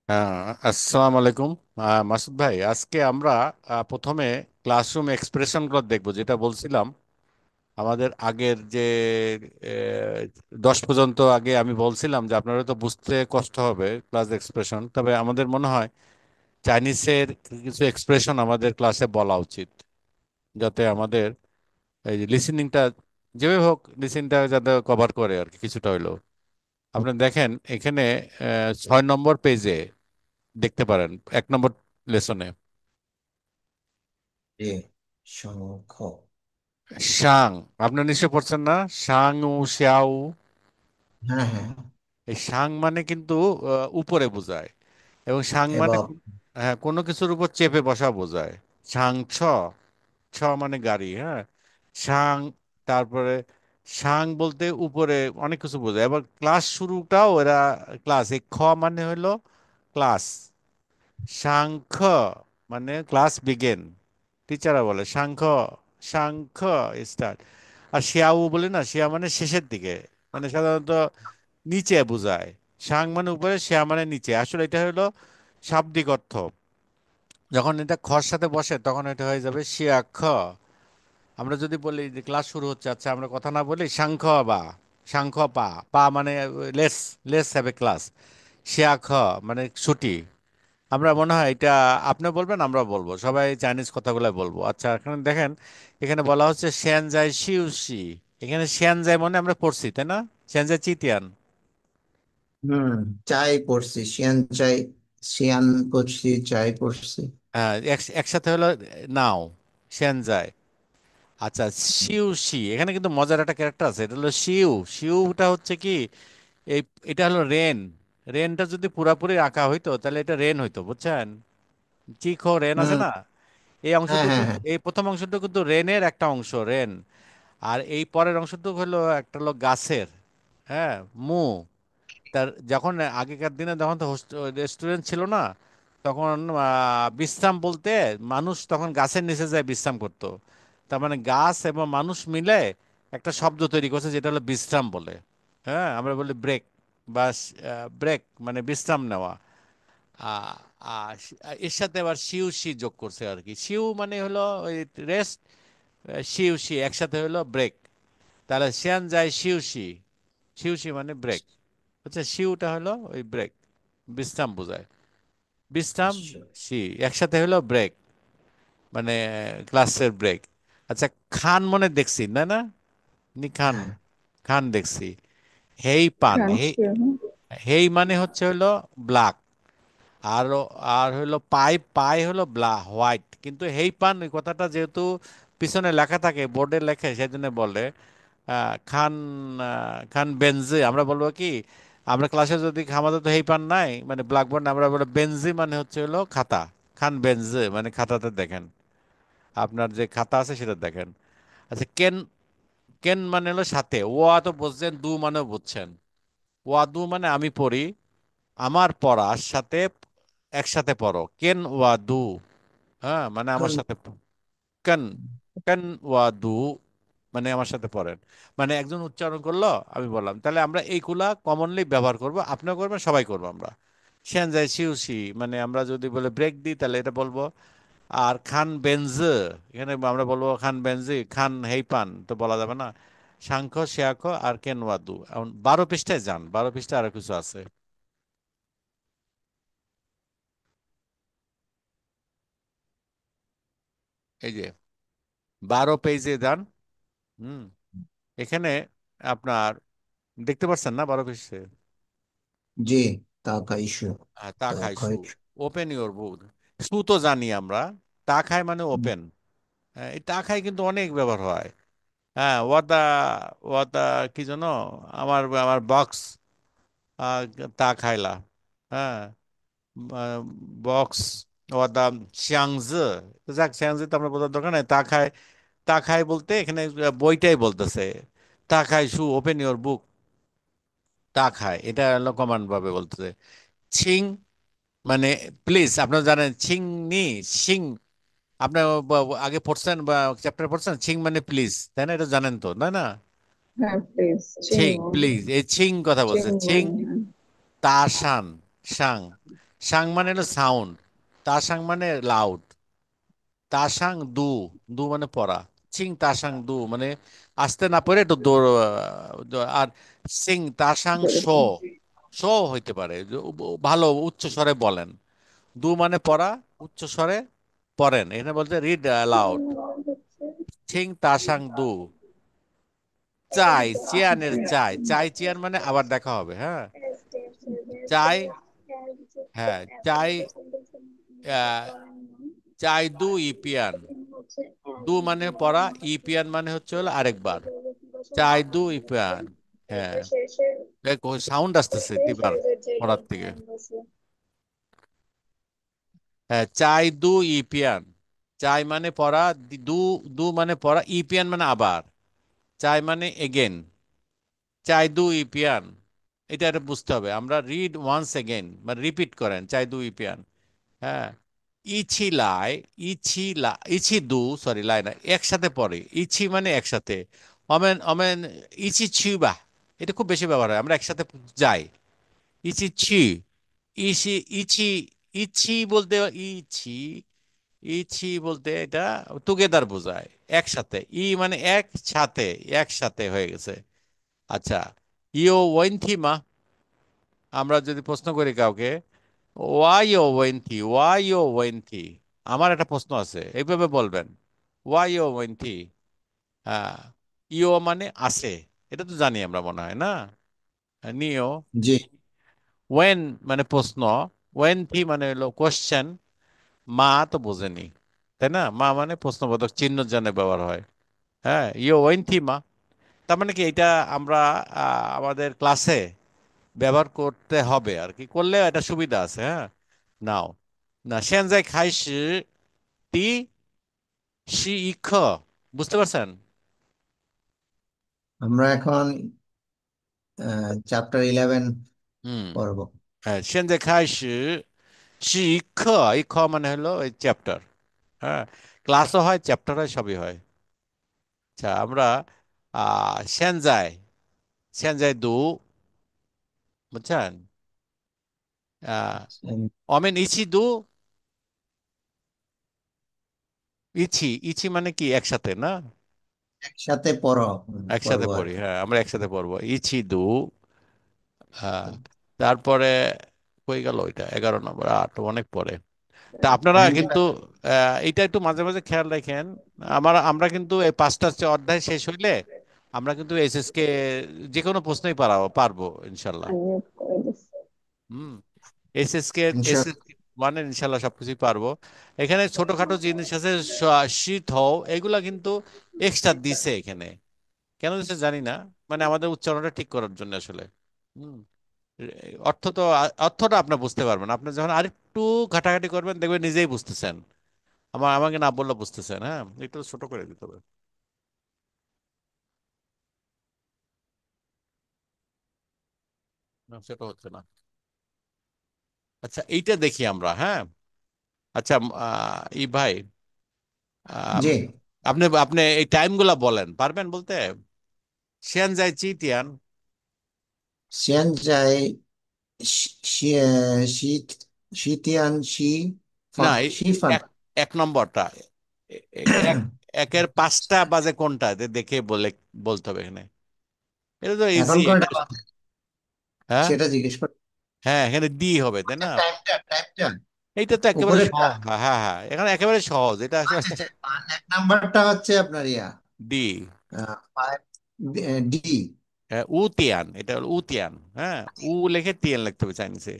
আসসালামু আলাইকুম। মাসুদ ভাই, আজকে আমরা প্রথমে ক্লাসরুম এক্সপ্রেশনগুলো দেখব, যেটা বলছিলাম আমাদের আগের যে 10 পর্যন্ত আগে আমি বলছিলাম যে আপনারা তো বুঝতে কষ্ট হবে ক্লাস এক্সপ্রেশন, তবে আমাদের মনে হয় চাইনিজের কিছু এক্সপ্রেশন আমাদের ক্লাসে বলা উচিত, যাতে আমাদের এই লিসেনিংটা যেভাবে হোক লিসেনিংটা যাতে কভার করে আর কি কিছুটা হইলো। আপনি দেখেন এখানে 6 নম্বর পেজে দেখতে পারেন, 1 নম্বর লেসনে জি। শঙ্খ। শাং। আপনার নিশ্চয় পড়ছেন না? শাং উ শ্যাউ। হ্যাঁ, হ্যাঁ। এই শাং মানে কিন্তু উপরে বোঝায়, এবং শাং মানে এবং হ্যাঁ কোনো কিছুর উপর চেপে বসা বোঝায়। শাং ছ, ছ মানে গাড়ি, হ্যাঁ। শাং, তারপরে শাং বলতে উপরে অনেক কিছু বোঝায়। এবার ক্লাস শুরুটাও এরা ক্লাস, এই খ মানে হলো ক্লাস, সাংখ মানে ক্লাস বিগেন, টিচাররা বলে সাংখ, সাংখ স্টার্ট। আর শিয়াও বলে না, শিয়া মানে শেষের দিকে, মানে সাধারণত নিচে বোঝায়। সাং মানে উপরে, শিয়া মানে নিচে, আসলে এটা হলো শাব্দিক অর্থ। যখন এটা খর সাথে বসে তখন এটা হয়ে যাবে শিয়া খ। আমরা যদি বলি যে ক্লাস শুরু হচ্ছে, আচ্ছা আমরা কথা না বলি সাংখ বা, সাংখ পা, পা মানে less, less have a class. শিয়া খ মানে ছুটি। আমরা মনে হয় এটা আপনি বলবেন, আমরা বলবো, সবাই চাইনিজ কথাগুলো বলবো। আচ্ছা এখানে দেখেন, এখানে বলা হচ্ছে শ্যানজাই শিউশি। এখানে শ্যানজাই মানে আমরা পড়ছি তাই না, শ্যানজাই চিতিয়ান। হুম, চাই পড়ছি, শিয়ান চাই। শিয়ান পড়ছি, চাই পড়ছি। হ্যাঁ, একসাথে হলো নাও, শ্যানজাই। আচ্ছা, শিউশি, এখানে কিন্তু মজার একটা ক্যারেক্টার আছে, এটা হলো শিউ। শিউটা হচ্ছে কি, এই এটা হলো রেন। রেনটা যদি পুরাপুরি আঁকা হইতো তাহলে এটা রেন হইতো, বুঝছেন? চিখো রেন আছে হুম। না, এই হ্যাঁ, অংশটুকু, হ্যাঁ, হ্যাঁ। এই প্রথম অংশটুকু কিন্তু রেনের একটা অংশ, রেন। আর এই পরের অংশটুকু হলো একটা হলো গাছের, হ্যাঁ, মু। তার যখন আগেকার দিনে যখন তো রেস্টুরেন্ট ছিল না, তখন বিশ্রাম বলতে মানুষ তখন গাছের নিচে যায় বিশ্রাম করতো। তার মানে গাছ এবং মানুষ মিলে একটা শব্দ তৈরি করছে, যেটা হলো বিশ্রাম বলে। হ্যাঁ, আমরা বলি ব্রেক, বা ব্রেক মানে বিশ্রাম নেওয়া। আ- এর সাথে আবার শিউ শি যোগ করছে আর কি। শিউ মানে হলো ওই রেস্ট, শিউ শি একসাথে হলো ব্রেক। তাহলে শিয়ান যায় শিউশি, শিউশি মানে ব্রেক। হচ্ছে শিউটা হলো ওই ব্রেক, বিশ্রাম বোঝায়। বিশ্রাম, আচ্ছা। শি একসাথে হলো ব্রেক, মানে ক্লাসের ব্রেক। আচ্ছা, খান মনে দেখছি না না, নি খান, হ্যাঁ। খান দেখছি। হেই পান, হেই, Francia, ¿no? হেই মানে হচ্ছে হলো ব্ল্যাক। আর আর হলো পাই, পাই হলো হোয়াইট। কিন্তু হেই পান ওই কথাটা যেহেতু পিছনে লেখা থাকে, বোর্ডে লেখে, সেই জন্য বলে খান, খান বেনজি। আমরা বলবো কি, আমরা ক্লাসে যদি আমাদের তো হেই পান নাই মানে ব্ল্যাকবোর্ড, আমরা বলবো বেনজি মানে হচ্ছে হলো খাতা। খান বেনজি মানে খাতাতে দেখেন, আপনার যে খাতা আছে সেটা দেখেন। আচ্ছা, কেন, কেন মানে হলো সাথে, ওয়া তো বুঝছেন, দু মানেও বুঝছেন। ওয়া দু মানে আমি পড়ি, আমার পড়ার সাথে একসাথে পড়ো, কেন ওয়া দু। হ্যাঁ মানে আমার কোন- সাথে কেন, কেন ওয়া দু মানে আমার সাথে পড়েন। মানে একজন উচ্চারণ করলো, আমি বললাম, তাহলে আমরা এইগুলা কমনলি ব্যবহার করব, আপনিও করবেন, সবাই করবো আমরা। সেন যায় শিউসি মানে আমরা যদি বলে ব্রেক দিই তাহলে এটা বলবো। আর খান বেনজ, এখানে আমরা বলবো খান বেনজি, খান হেইপান তো বলা যাবে না। সাংখ্য শিয়াখ আর কেন ওয়াদু। এখন 12 পৃষ্ঠায় যান, 12 পৃষ্ঠায় আরো কিছু আছে। এই যে 12 পেজে যান। হুম, এখানে আপনার দেখতে পাচ্ছেন না 12 পৃষ্ঠায়? জি। তাকাইশু। তা খাই সু, তাকাইশু। Open your book. সু তো জানি আমরা, তা খাই মানে ওপেন। এই তা খাই কিন্তু অনেক ব্যবহার হয়। হ্যাঁ, ওয়াদা, ওয়াদা কি জানো, আমার আমার বক্স, তা খাইলা, হ্যাঁ, বক্স, ওয়াদা চ্যাংজি। যাক, চ্যাংজি তো আমরা বোঝার দরকার নাই, তা খাই। তা খাই বলতে এখানে বইটাই বলতেছে, তা খাই সু ওপেন ইউর বুক। তা খায় এটা হলো কমান্ড ভাবে বলতেছে। ছিং মানে প্লিজ, আপনারা জানেন ছিং নি, সিং, আপনার আগে পড়ছেন বা চ্যাপ্টার পড়ছেন, ছিং মানে প্লিজ, তাই না? এটা জানেন তো, না না? হ্যাঁ, প্লিজ ছিং চিংমন। প্লিজ, এই ছিং কথা বলছে, ছিং। চিংমন, হ্যাঁ। তা শান, শাং, সাং মানে হলো সাউন্ড, তাসাং মানে লাউড, তাসাং দু, দু মানে পড়া, চিং তাসাং দু মানে আস্তে না পড়ে একটু আর সিং তাসাং জোরে শো, বলো। শো হইতে পারে যে ভালো উচ্চ স্বরে বলেন। দু মানে পড়া, উচ্চ স্বরে পড়েন, এখানে বলতে রিড অ্যালাউড। হচ্ছে চিং তাসাং দু, চাই চিয়ানের চাই, চাই চিয়ান মানে আবার দেখা হবে, হ্যাঁ। চাই, হ্যাঁ চাই, আহ, চাই দু ইপিয়ান, দু মানে পড়া, ইপিয়ান মানে হচ্ছে হলো আরেকবার, চাই দু ইপিয়ান, হ্যাঁ। সাউন্ড আসতেছে দিবার পড়ার থেকে। হ্যাঁ চাই দু ইপিয়ান, চাই মানে পড়া, দু, দু মানে পড়া, ইপিয়ান মানে আবার, চাই মানে এগেন, চাই দু ইপিয়ান, এটা বুঝতে হবে আমরা। রিড ওয়ান্স এগেন মানে রিপিট করেন, চাই দু ইপিয়ান, হ্যাঁ। ইছি লাই, ইছি লা, ইছি দু, সরি লাই না, একসাথে পড়ে, ইছি মানে একসাথে, অমেন অমেন, ইছি ছিবা, এটা খুব বেশি ব্যবহার হয়, আমরা একসাথে যাই, ইছি ছি, ইছি ইছি, ইছি বলতে ইছি, ইছি বলতে এটা টুগেদার বোঝায়, একসাথে, মানে একসাথে, একসাথে হয়ে গেছে। আচ্ছা, ইও ওয়েন্থিমা, আমরা যদি প্রশ্ন করি কাউকে, ওয়াইও ওয়েন্থি, ওয়াইও ওয়েন্থি, আমার একটা প্রশ্ন আছে, এইভাবে বলবেন, ওয়াইও ওয়েন্থি, হ্যাঁ। ইও মানে আছে, এটা তো জানি আমরা মনে হয় না, নিও। জি। ওয়েন মানে প্রশ্ন, ওয়েন্থি মানে হলো কোশ্চেন, মা তো বোঝেনি, তাই না, মা মানে প্রশ্নবোধক চিহ্ন জানে ব্যবহার হয়, হ্যাঁ। ইও ওয়েন্থি মা, তার মানে কি এটা আমরা আমাদের ক্লাসে ব্যবহার করতে হবে আর কি, করলে এটা সুবিধা আছে, হ্যাঁ। নাও, না সেনজাই খাইশি তি শি ইখ, বুঝতে পারছেন? আমরা এখন চ্যাপ্টার 11 হুম, পড়ব। হ্যাঁ সেনজাই খাইশি শি ইখ, ইখ মানে হলো এই চ্যাপ্টার, হ্যাঁ। ক্লাসও হয়, চ্যাপ্টার হয়, সবই হয়। আচ্ছা আমরা সেনজাই, সেনজাই দু, বুঝছেন, আহ অমেন ইচি দু, ইচি, ইচি মানে কি একসাথে না, একসাথে পড়ো, একসাথে পড়বো আর পড়ি, কি। হ্যাঁ আমরা একসাথে পড়বো, ইচি দু, হ্যাঁ। তারপরে হয়ে গেল ওইটা 11 নম্বর, 8 অনেক পরে। তা আপনারা 95। কিন্তু এটা একটু মাঝে মাঝে খেয়াল রাখেন, আমরা কিন্তু এই 5টা অধ্যায় শেষ হইলে আমরা কিন্তু এসএস কে যে কোনো প্রশ্নই পারবো ইনশাল্লাহ। আনমিউট করে দিচ্ছি। হুম, এসএস কে, এসএস ইনশাআল্লাহ। মানে ইনশাল্লাহ সবকিছুই পারবো। এখানে ছোটখাটো জিনিস আছে, শীত হও এগুলা কিন্তু এক্সট্রা দিছে এখানে, কেন দিছে জানি না, মানে আমাদের উচ্চারণটা ঠিক করার জন্য আসলে। হুম, অর্থ তো, অর্থটা আপনি বুঝতে পারবেন, আপনি যখন আরেকটু ঘাটাঘাটি করবেন দেখবেন নিজেই বুঝতেছেন, আমাকে না বললে বুঝতেছেন, হ্যাঁ। একটু ছোট করে দিতে হবে, না, সেটা হচ্ছে না। আচ্ছা এইটা দেখি আমরা, হ্যাঁ। আচ্ছা ই ভাই, আম, জি। আপনি আপনি এই টাইমগুলা বলেন, পারবেন বলতে? শিয়ান যাই চিটিয়ান, সিয়ানজাই, শীত, শীতিয়ান, না এই শিফান। এক, এক নম্বরটা, এক, একের 5টা বাজে কোনটা দেখে বলতে হবে এখানে, এটা তো ইজি এখন কয়টা এটা। বাজে হ্যাঁ, সেটা জিজ্ঞেস কর। হ্যাঁ এখানে ডি হবে তাই না, টাইমটা, টাইমটা এইটা তো একেবারে উপরেরটা। সহজ, হ্যাঁ হ্যাঁ হ্যাঁ, এখানে একেবারে সহজ এটা আসলে। আচ্ছা আচ্ছা, 1 নাম্বারটা হচ্ছে আপনার ডি, 5, ডি। উতিয়ান, এটা হলো উতিয়ান, হ্যাঁ। লিখে তিয়ান লিখতে হবে চাইনিজে।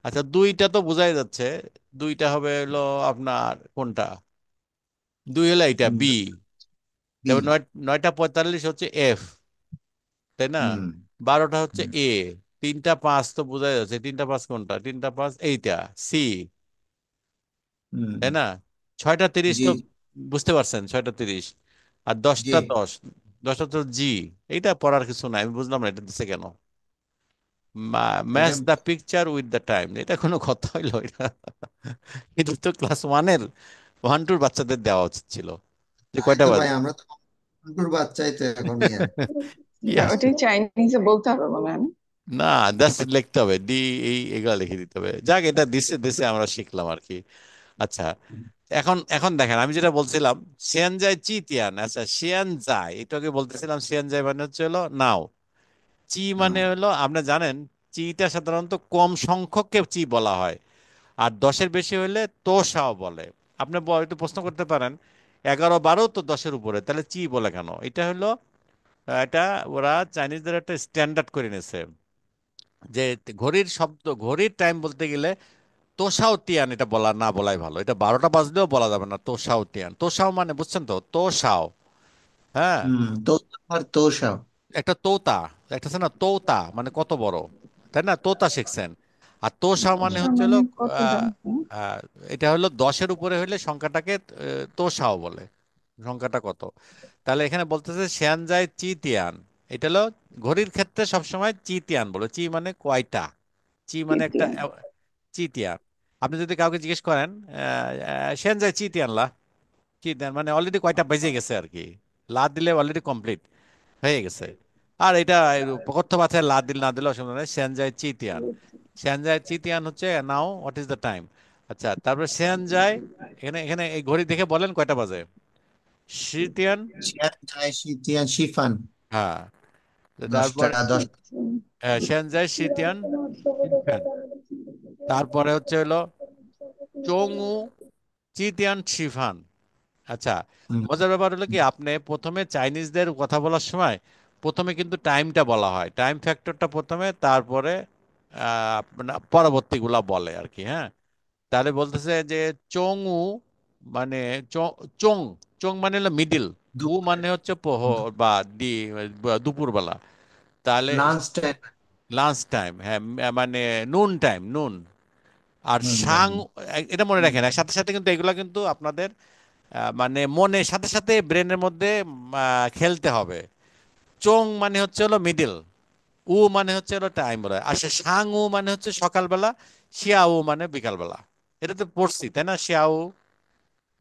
আচ্ছা দুইটা তো বোঝাই যাচ্ছে, দুইটা হবে হলো আপনার কোনটা, দুই হলো এটা বি, বি। তারপর 9টা 45 হচ্ছে এফ, তাই না, হুম 12টা হচ্ছে হুম, এ, 3টা 5 তো বোঝাই যাচ্ছে, 3টা 5 কোনটা, 3টা 5 এইটা সি, হুম। তাই না। 6টা 30 জি তো বুঝতে পারছেন, 6টা 30, আর জি। 10টা 10, 10টা তো জি, এইটা পড়ার কিছু নাই, আমি বুঝলাম না এটা দিচ্ছে কেন, এটা match the picture with the time, এটা কোনো কথা হইলো এটা? এটা তো ক্লাস 1-2 বাচ্চাদের দেওয়া উচিত ছিল, যে তাই কয়টা তো ভাই, বাজে। আমরা তো মন্টুর বাচ্চাই তো এখন কি না, আসছে, ওটাই চাইনিজে বলতে হবে মনে হয় না? না, জাস্ট লিখতে হবে ডি, এই এগুলা লিখে দিতে হবে। যাক, এটা দিছে দিছে আমরা শিখলাম আর কি। আচ্ছা, এখন এখন দেখেন আমি যেটা বলছিলাম, সিয়ানজাই চি তিয়ান। আচ্ছা, সিয়ানজাই এটাকে বলতেছিলাম, সিয়ানজাই মানে হচ্ছে হলো নাও। চি মানে হুম, হলো, আপনি জানেন, চিটা সাধারণত কম সংখ্যককে চি বলা হয়, আর 10-এর বেশি হলে তোষাও বলে। আপনি একটু প্রশ্ন করতে পারেন, 11-12 তো 10-এর উপরে, তাহলে চি বলে কেন? এটা হলো এটা ওরা চাইনিজদের একটা স্ট্যান্ডার্ড করে নিয়েছে, যে ঘড়ির শব্দ, ঘড়ির টাইম বলতে গেলে তোষাও তিয়ান এটা বলা না বলাই ভালো। এটা 12টা বাজলেও বলা যাবে না তোষাও তিয়ান। তোষাও মানে বুঝছেন তো, তোষাও। হ্যাঁ, তো আর তোষাও। একটা তোতা, একটা আছে না তোতা মানে কত বড়, তাই না? তোতা শিখছেন। আর তোষাও মানে হুম, হচ্ছে হলো আহ, আহ, এটা হলো 10-এর উপরে হইলে সংখ্যাটাকে তোষাও বলে, সংখ্যাটা কত। তাহলে এখানে বলতেছে শিয়ানজাই চি তিয়ান, এটা হলো ঘড়ির ক্ষেত্রে সবসময় চি তিয়ান বলে। চি মানে কয়টা, চি মানে একটা চি তিয়ান। আপনি যদি কাউকে জিজ্ঞেস করেন শিয়ানজাই চি তিয়ান লা, চি তিয়ান মানে অলরেডি কয়টা বেজে গেছে আর কি। লা দিলে অলরেডি কমপ্লিট হয়ে গেছে। আর এটা কথ্য ভাষায় লা দিল না দিলে অসুবিধা নেই, সেনজাই চিতিয়ান। সেনজাই চিতিয়ান হচ্ছে now what is the time. আচ্ছা, তারপরে সেনজাই, এখানে এখানে এই ঘড়ি দেখে বলেন কয়টা বাজে। শিতিয়ান। চিয়ান চাই শীতিয়ান শিফান। হ্যাঁ, তো 10টা তারপরে 10টা। সেনজাই শিতিয়ান ইনফ্যান। তারপরে হচ্ছে হলো চংউ চিতিয়ান শিফান। আচ্ছা, হুম, মজার ব্যাপার হলো কি, আপনি প্রথমে চাইনিজদের কথা বলার সময় প্রথমে কিন্তু টাইমটা বলা হয়, টাইম ফ্যাক্টরটা প্রথমে, তারপরে পরবর্তীগুলা বলে আর কি। হ্যাঁ, তাহলে বলতেছে যে চং উ মানে চং, চং মানে হলো মিডিল, উ দুপুরে। মানে হচ্ছে প্রহর বা দি বা দুপুরবেলা। তাহলে লাঞ্চ টাইম। লাঞ্চ টাইম, হ্যাঁ, মানে নুন টাইম, নুন। আর নুন সাং, টাইম। এটা মনে রাখেন, এর সাথে সাথে কিন্তু এগুলা কিন্তু আপনাদের মানে মনে সাথে সাথে ব্রেনের মধ্যে খেলতে হবে। চং মানে হচ্ছে হলো মিডিল, উ মানে হচ্ছে হলো টাইম বলে। আর সে সাং উ মানে হচ্ছে সকালবেলা, শিয়া উ মানে বিকালবেলা। এটা তো পড়ছি তাই না, শিয়া উ,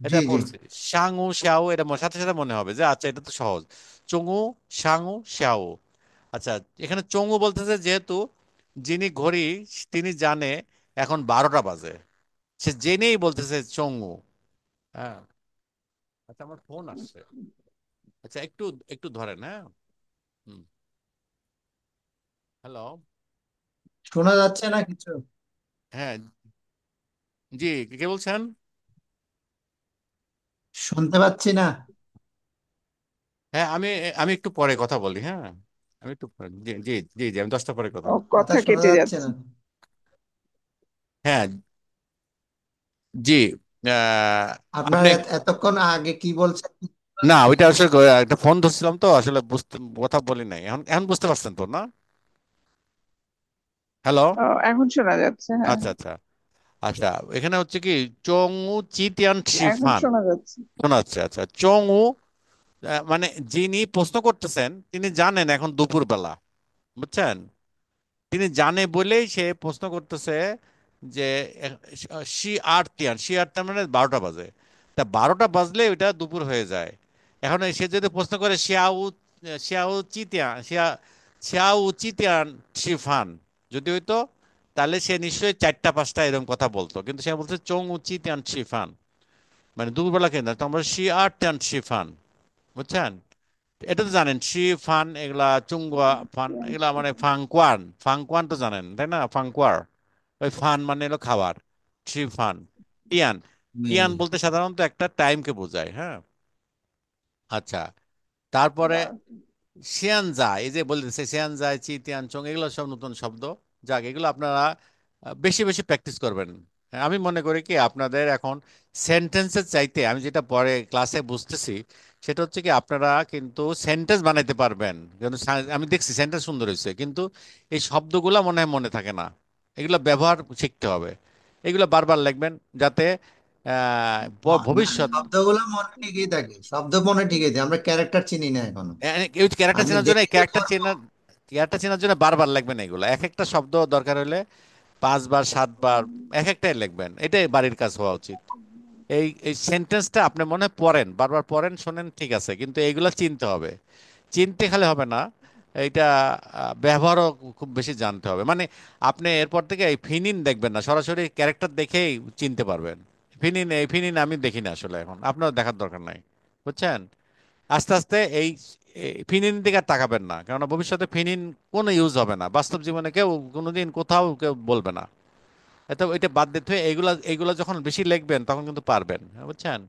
জি এটা জি। পড়ছি। সাং উ শিয়া উ, এটা সাথে সাথে মনে হবে যে আচ্ছা এটা তো সহজ। চং উ, সাং উ, শিয়া উ। আচ্ছা, এখানে চং উ বলতেছে যেহেতু যিনি ঘড়ি তিনি জানে এখন 12টা বাজে, সে জেনেই বলতেছে চং উ। হ্যাঁ, আচ্ছা আমার ফোন আসছে। আচ্ছা, একটু একটু ধরেন, হ্যাঁ। হুম। হ্যালো। শোনা যাচ্ছে না কিছু? হ্যাঁ, জি, কে বলছেন? শুনতে পাচ্ছি না। হ্যাঁ, আমি আমি একটু পরে কথা বলি, হ্যাঁ। আমি একটু পরে, জি জি জি জি, আমি 10টা পরে কথা ও, বলি। কথা কথা শোনা কেটে যাচ্ছে যাচ্ছে। না। হ্যাঁ, জি। আহ, আপনার আপনি, এতক্ষণ আগে কি বলছেন? না ওইটা আসলে একটা ফোন ধরছিলাম তো আসলে বুঝতে, কথা বলি নাই। এখন এখন বুঝতে পারছেন তো না? হ্যালো। ও, এখন শোনা যাচ্ছে, হ্যাঁ। আচ্ছা আচ্ছা। আচ্ছা, এখানে হচ্ছে কি, চংউ চিতিয়ান এখন শিফান শোনা যাচ্ছে। শোনা যাচ্ছে। আচ্ছা, চংউ মানে যিনি প্রশ্ন করতেছেন তিনি জানেন এখন দুপুর বেলা, বুঝছেন? তিনি জানে বলেই সে প্রশ্ন করতেছে যে শি আট তিয়ান মানে 12টা বাজে। তা 12টা বাজলে ওইটা দুপুর হয়ে যায়। এখন সে যদি প্রশ্ন করে শিয়াউ চিতিয়ান শিয়াউ চিতিয়ান শিফান যদি হইতো, তাহলে সে নিশ্চয়ই 4টা 5টা এরকম কথা বলতো, কিন্তু সে বলছে চং চিতিয়ান শিফান, মানে দুপুরবেলা কেন, তো আমরা শি 8 তিয়ান শিফান, বুঝছেন? এটা তো জানেন, শি ফান এগুলা, চুঙ্গুয়া ফান এগুলা মানে ফাংকোয়ান, ফাংকোয়ান তো জানেন তাই না, ফাংকোয়ার। ওই ফান মানে হলো খাবার, শি ফান। টিয়ান, টিয়ান হুম, বলতে সাধারণত একটা টাইমকে বোঝায়, হ্যাঁ। আচ্ছা, তারপরে শিয়ানজা, এই যে বলতেছে শিয়ানজাই চিতিয়ানচং, এগুলো সব নতুন শব্দ। যাক, এগুলো আপনারা বেশি বেশি প্র্যাকটিস করবেন। হ্যাঁ, আমি মনে করি কি আপনাদের এখন সেন্টেন্সের চাইতে আমি যেটা পরে ক্লাসে বুঝতেছি, সেটা হচ্ছে কি আপনারা কিন্তু সেন্টেন্স বানাইতে পারবেন। কিন্তু আমি দেখছি সেন্টেন্স সুন্দর হয়েছে, কিন্তু এই শব্দগুলা মনে হয় মনে থাকে না। এগুলো ব্যবহার শিখতে হবে, এগুলো বারবার লিখবেন যাতে না, ভবিষ্যৎ। শব্দগুলো মনে ঠিকই থাকে, শব্দ মনে ঠিকই থাকে, আমরা ক্যারেক্টার চিনি না এখনো। এই ক্যারেক্টার আমি চেনার জন্য, এই দেখে ক্যারেক্টার চেনার, ক্যারেক্টার চেনার জন্য বারবার লিখবেন এগুলো। এক একটা শব্দ দরকার হলে 5 বার 7 বার এক একটাই লিখবেন, এটাই বাড়ির কাজ হওয়া উচিত। এই এই সেন্টেন্সটা আপনি মনে হয় পড়েন, বারবার পড়েন শোনেন, ঠিক আছে, কিন্তু এইগুলা চিনতে হবে। চিনতে খালি হবে না, এইটা ব্যবহারও খুব বেশি জানতে হবে। মানে আপনি এরপর থেকে এই ফিনিন দেখবেন না, সরাসরি ক্যারেক্টার দেখেই চিনতে পারবেন। এই ফিনিন আমি দেখি না আসলে, এখন আপনার দেখার দরকার নাই, বুঝছেন? আস্তে আস্তে এই ফিনিন দিকে আর তাকাবেন না, কেননা ভবিষ্যতে ফিনিন কোনো ইউজ হবে না, বাস্তব জীবনে কেউ কোনোদিন কোথাও কেউ বলবে না। এটা এটা বাদ দিতে হয়, এইগুলা এইগুলা যখন বেশি লিখবেন তখন কিন্তু পারবেন, হ্যাঁ, বুঝছেন?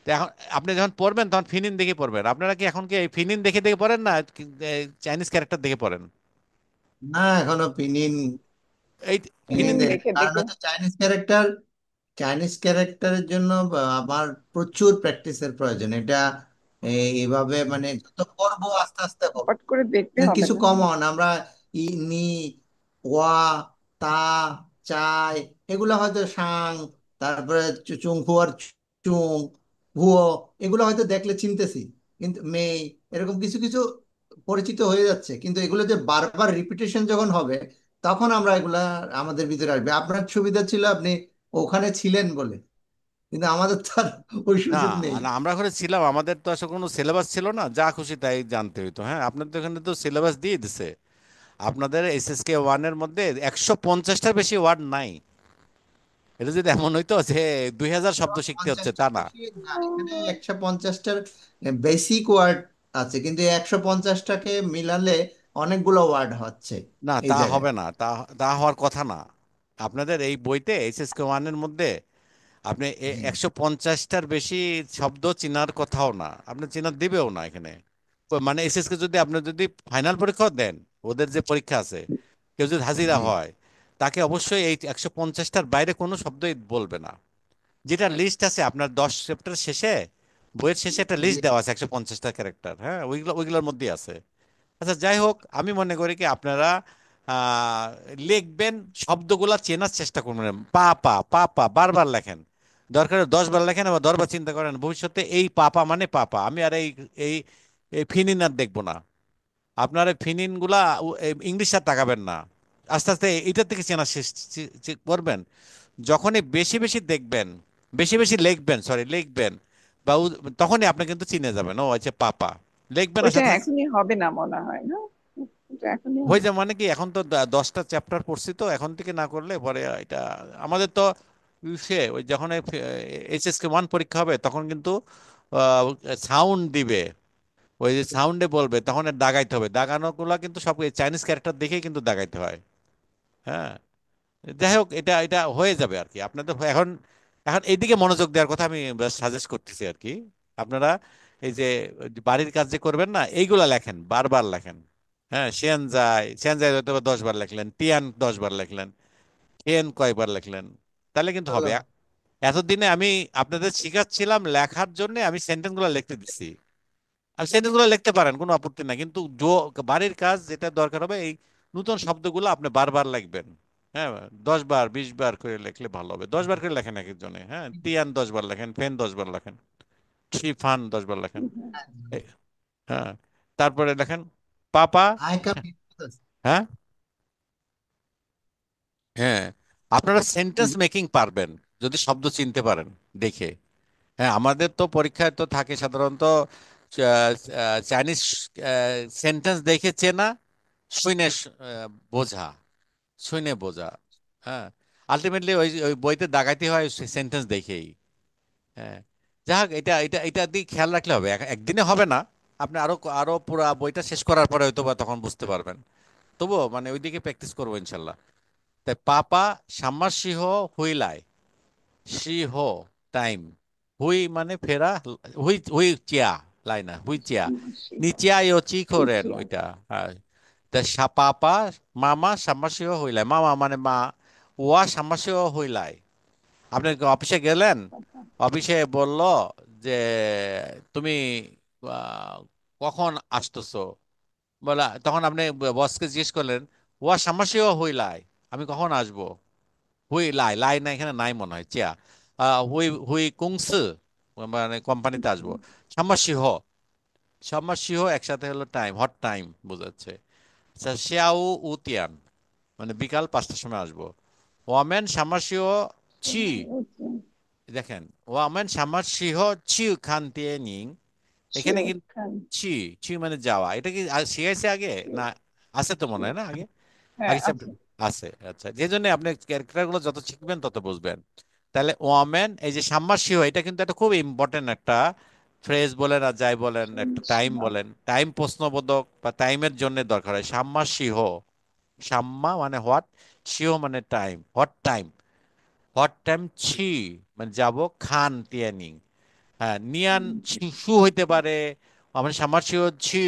তো এখন আপনি যখন পড়বেন তখন ফিনিন দেখে পড়বেন। আপনারা কি এখন কি এই ফিনিন দেখে দেখে পড়েন না চাইনিজ ক্যারেক্টার দেখে পড়েন? না, এখনো পিনিন এই পিনিন ফিনিন ফিল্ম দেখে। দেখি, দেখে কারণ দেখে। হচ্ছে চাইনিজ ক্যারেক্টারের জন্য আমার প্রচুর প্র্যাকটিসের প্রয়োজন। এটা এইভাবে মানে যত করবো আস্তে আস্তে হবে। পট করে দেখতে হবে কিছু না। কমন আমরা ই, নি, ওয়া, তা, চাই, এগুলো হয়তো সাং, তারপরে চুংফু আর চুং, ভুয়ো, এগুলো হয়তো দেখলে চিনতেছি, কিন্তু মেই, এরকম কিছু কিছু পরিচিত হয়ে যাচ্ছে, কিন্তু এগুলো যে বারবার রিপিটেশন যখন হবে তখন আমরা এগুলা আমাদের ভিতরে আসবে। আপনার সুবিধা ছিল আপনি ওখানে ছিলেন বলে, কিন্তু আমাদের তো আর ওই না সুযোগ নেই। না, আমরা ওখানে ছিলাম, আমাদের তো আসলে কোনো সিলেবাস ছিল না, যা খুশি তাই জানতে হইতো। হ্যাঁ, আপনাদের তো এখানে তো সিলেবাস দিয়ে দিছে। আপনাদের এসএসকে ওয়ানের মধ্যে 150টার বেশি ওয়ার্ড নাই। এটা যদি এমন হইতো যে 2000 শব্দ শিখতে হচ্ছে, তা পঞ্চাশটার না। বেশি না, এখানে 150টার বেসিক ওয়ার্ড আছে, কিন্তু 150টাকে মিলালে অনেকগুলো ওয়ার্ড হচ্ছে না, এই তা জায়গায়। হবে না, তা তা হওয়ার কথা না। আপনাদের এই বইতে এইচএসকে ওয়ানের মধ্যে আপনি জি, 150টার বেশি শব্দ চেনার কথাও না, আপনি চেনার দিবেও না এখানে। মানে এসএসকে যদি আপনি যদি ফাইনাল পরীক্ষাও দেন, ওদের যে পরীক্ষা আছে, কেউ যদি হাজিরা জি, হয়, তাকে অবশ্যই এই 150টার বাইরে কোনো শব্দই বলবে না। যেটা লিস্ট আছে আপনার 10 চ্যাপ্টার শেষে, বইয়ের শেষে একটা জি, লিস্ট দেওয়া আছে 150টা ক্যারেক্টার, হ্যাঁ, ওইগুলোর মধ্যেই আছে। আচ্ছা, যাই হোক, আমি মনে করি কি আপনারা আহ, লিখবেন, শব্দগুলা চেনার চেষ্টা করবেন। পা পা পা পা বারবার লেখেন, দরকার 10 বার লেখেন, আবার 10 বার চিন্তা করেন ভবিষ্যতে এই পাপা মানে পাপা, আমি আর এই এই ফিনিন আর দেখবো না। আপনার এই ফিনিন গুলা ইংলিশ আর তাকাবেন না। আস্তে আস্তে এটার থেকে চেনা শেষ করবেন। যখনই বেশি বেশি দেখবেন, বেশি বেশি লিখবেন, সরি লিখবেন, বা তখনই আপনি কিন্তু চিনে যাবেন, ও আচ্ছা পাপা। লিখবেন আর ওইটা সাথে এখনই হবে না মনে হয় না। ওটা এখনই হয়ে হবে যায়। না। মানে কি, এখন তো 10টা চ্যাপ্টার পড়ছি, তো এখন থেকে না করলে পরে এটা আমাদের তো সে ওই যখন এইচএসকে ওয়ান পরীক্ষা হবে তখন কিন্তু সাউন্ড দিবে, ওই যে সাউন্ডে বলবে তখন এর দাগাইতে হবে, দাগানোগুলো কিন্তু সব চাইনিজ ক্যারেক্টার দেখেই কিন্তু দাগাইতে হয়। হ্যাঁ, যাই হোক, এটা এটা হয়ে যাবে আর কি আপনাদের। এখন এখন এইদিকে মনোযোগ দেওয়ার কথা আমি সাজেস্ট করতেছি আর কি। আপনারা এই যে বাড়ির কাজ যে করবেন না, এইগুলা লেখেন, বারবার লেখেন। হ্যাঁ, সেন যায় হয়তো বা 10 বার লেখলেন, টিয়ান 10 বার লেখলেন, কেন কয়বার লেখলেন, তাহলে কিন্তু হবে। হলো। এতদিনে আমি আপনাদের শিখাচ্ছিলাম লেখার জন্য, আমি সেন্টেন্স গুলো লিখতে দিচ্ছি। আর সেন্টেন্স গুলো লিখতে পারেন, কোনো আপত্তি না, কিন্তু বাড়ির কাজ যেটা দরকার হবে, এই নতুন শব্দগুলো আপনি বারবার লিখবেন। হ্যাঁ, 10 বার 20 বার করে লিখলে ভালো হবে। 10 বার করে লেখেন এক একজনে, হ্যাঁ, টিয়ান 10 বার লেখেন, ফেন 10 বার লেখেন, ফান 10 বার লেখেন। এ- হ্যাঁ, তারপরে লেখেন পাপা। I come. হ্যাঁ, হ্যাঁ, আপনারা সেন্টেন্স মেকিং পারবেন যদি শব্দ চিনতে পারেন দেখে। হ্যাঁ, আমাদের তো পরীক্ষায় তো থাকে সাধারণত চাইনিজ সেন্টেন্স দেখে চেনা, শুনে বোঝা, শুনে বোঝা। হ্যাঁ, আলটিমেটলি ওই ওই বইতে দাগাইতে হয় সেন্টেন্স দেখেই। হ্যাঁ, যাই হোক, এটা এটা এটা দিয়ে খেয়াল রাখলে হবে, একদিনে হবে না। আপনি আরো আরো পুরা বইটা শেষ করার পরে হয়তো বা তখন বুঝতে পারবেন। তবুও মানে ওইদিকে প্র্যাকটিস করবো ইনশাল্লাহ। তাই পাপা সাম্মাসিহ হুইলাই, সিহ টাইম, হুই মানে ফেরা, হুই হুই চিয়া, লাই না, হুই চিয়া, নিচিয়া ইয় চি করেন বুঝছি। ওইটা। হ্যাঁ, তা পাপা মামা সাম্মাসিহ হইলাই, মামা মানে মা, ওয়া সাম্মাসিহ হইলাই। আপনি অফিসে গেলেন, অফিসে বলল যে তুমি আহ, কখন আসতেছো, বলা, তখন আপনি বসকে জিজ্ঞেস করলেন, ওয়া সাম্মাসিহ হইলাই, আমি কখন আসবো। হুই লাই, লাই না এখানে নাই মনে হয়, চিয়া। হুই হুই কুংসু, মানে কোম্পানিতে আসবো। সাম্মাসিহ, সাম্মাসিহ একসাথে হলো টাইম, হট টাইম বোঝাচ্ছে। আচ্ছা, শিয়াও উতিয়ান মানে বিকাল 5টার সময় আসবো। ওয়ামেন সাম্মাসিহ ছি, দেখেন, ওয়ামেন সাম্মাসিহ ছি খান দিয়ে নিং, এখানে শিও কিন্তু খান। ছি, ছি মানে যাওয়া, এটা কি শিখাইছে আগে না? আছে তো মনে হয় না আগে, হ্যাঁ আগে chapter- আছে। আছে। আচ্ছা, যে জন্য আপনি ক্যারেক্টার গুলো যত শিখবেন তত বুঝবেন। তাহলে ওয়ামেন, এই যে সাম্মাসিও, এটা কিন্তু একটা খুব ইম্পর্টেন্ট একটা ফ্রেজ বলেন আর যাই বলেন, একটু টাইম শিও। বলেন, টাইম প্রশ্নবোধক বা টাইমের জন্য দরকার হয় সাম্মাসিহ। সাম্মা মানে হোয়াট, শিও মানে time, what time, what time ছি মানে যাব, খান তিয়ানিং, হ্যাঁ নিয়ান শু হইতে পারে, আমার সামাসি হচ্ছে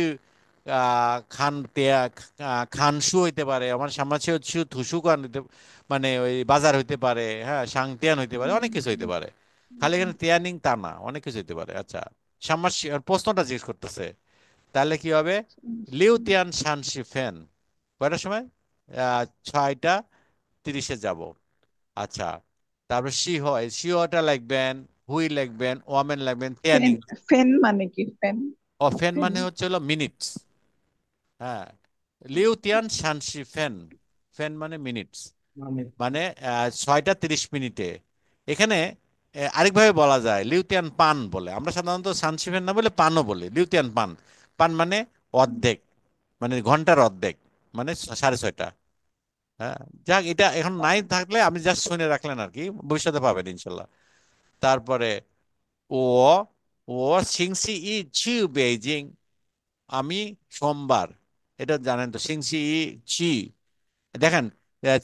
খান তেয়া, খান শু হইতে পারে, আমার সামাসি হচ্ছে থুসু খান হইতে, মানে ওই বাজার হইতে পারে, হ্যাঁ সাংতিয়ান হইতে পারে, অনেক কিছু হইতে পারে। খালি এখানে তিয়ানিং তা না, অনেক কিছু হইতে পারে। আচ্ছা, সামাসি আর প্রশ্নটা জিজ্ঞেস করতেছে, তাহলে কি হবে? লিউ তিয়ান শানসি ফেন, কয়টার সময়? 6টা 30-এ যাব। আচ্ছা, তারপর সি হয়, সিওটা লিখবেন, হুই লিখবেন, ওয়ামেন লিখবেন, ফেন। তিয়ানিং। ফেন মানে কি? ফেন। অফেন ফেন। মানে হচ্ছে হলো মিনিটস। হ্যাঁ, লিউ তিয়ান শানসি ফেন, ফেন মানে মিনিটস, মানে মানে 6টা 30 মিনিটে। এখানে আরেকভাবে বলা যায়, লিউতিয়ান পান বলে, আমরা সাধারণত শানসি ফেন না বলে পানও বলি, লিউতিয়ান পান। পান মানে অর্ধেক, মানে ঘন্টার অর্ধেক, মানে 6:30। হ্যাঁ, যাক, এটা এখন নাই থাকলে আপনি জাস্ট শুনে রাখলেন আর কি, ভবিষ্যতে পাবেন ইনশাল্লাহ। তারপরে ও, ও সিংসি ই ছি বেইজিং, আমি সোমবার, এটা জানেন তো, সিংসি ই চি। দেখেন,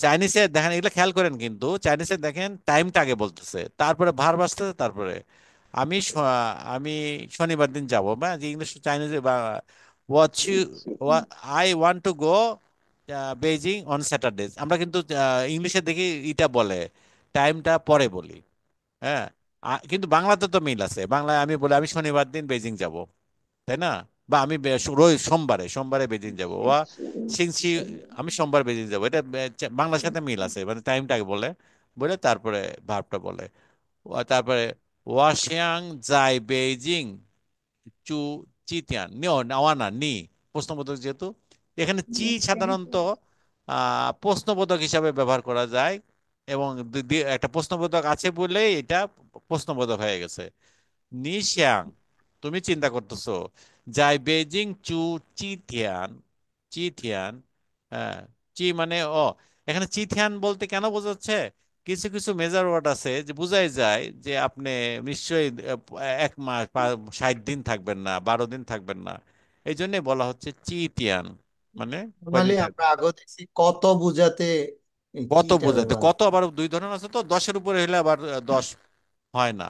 চাইনিজে দেখেন, এগুলো খেয়াল করেন, কিন্তু চাইনিজে দেখেন টাইমটা আগে বলতেছে, তারপরে ভার্ব আসতেছে, তারপরে আমি আমি শনিবার দিন যাবো, বা যে ইংলিশ চাইনিজে বা watch you, I want to go Beijing on Saturday, আমরা কিন্তু ইংলিশে দেখি এটা বলে টাইমটা পরে বলি। হ্যাঁ, কিন্তু বাংলাতে তো মিল আছে, বাংলায় আমি বলি আমি শনিবার দিন বেজিং যাব, তাই না? বা আমি সোমবারে, সোমবারে বেজিং যাব, ওয়া সিংসি, আমি সোমবার বেজিং যাব, এটা বাংলার সাথে মিল আছে, মানে টাইমটাকে বলে, বলে তারপরে ভার্বটা বলে। তারপরে ওয়াশিয়াং যাই বেইজিং চু চিতিয়ান নিও নেওয়া না নি, প্রশ্নবোধক যেহেতু, এখানে চি সাধারণত প্রশ্নবোধক হিসাবে ব্যবহার করা যায়, এবং একটা প্রশ্নবোধক আছে বলেই এটা প্রশ্নবোধক হয়ে গেছে। নিশাং, তুমি চিন্তা করতেছো, যাই বেজিং চু চিথিয়ান, চিথিয়ান, হ্যাঁ, চি মানে ও, এখানে চিথিয়ান বলতে কেন বোঝাচ্ছে? কিছু কিছু মেজার ওয়ার্ড আছে যে বোঝাই যায় যে আপনি নিশ্চয়ই 1 মাস 60 দিন থাকবেন না, 12 দিন থাকবেন না, এই জন্য বলা হচ্ছে চিথিয়ান, মানে নর্মালি কয়দিন আমরা থাকবেন। আগে দেখছি কত বুঝাতে এই কত চিটা বোঝাতে, ব্যবহার কত করে। আবার 2 ধরনের আছে তো, 10-এর উপরে হলে আবার 10 হয় না,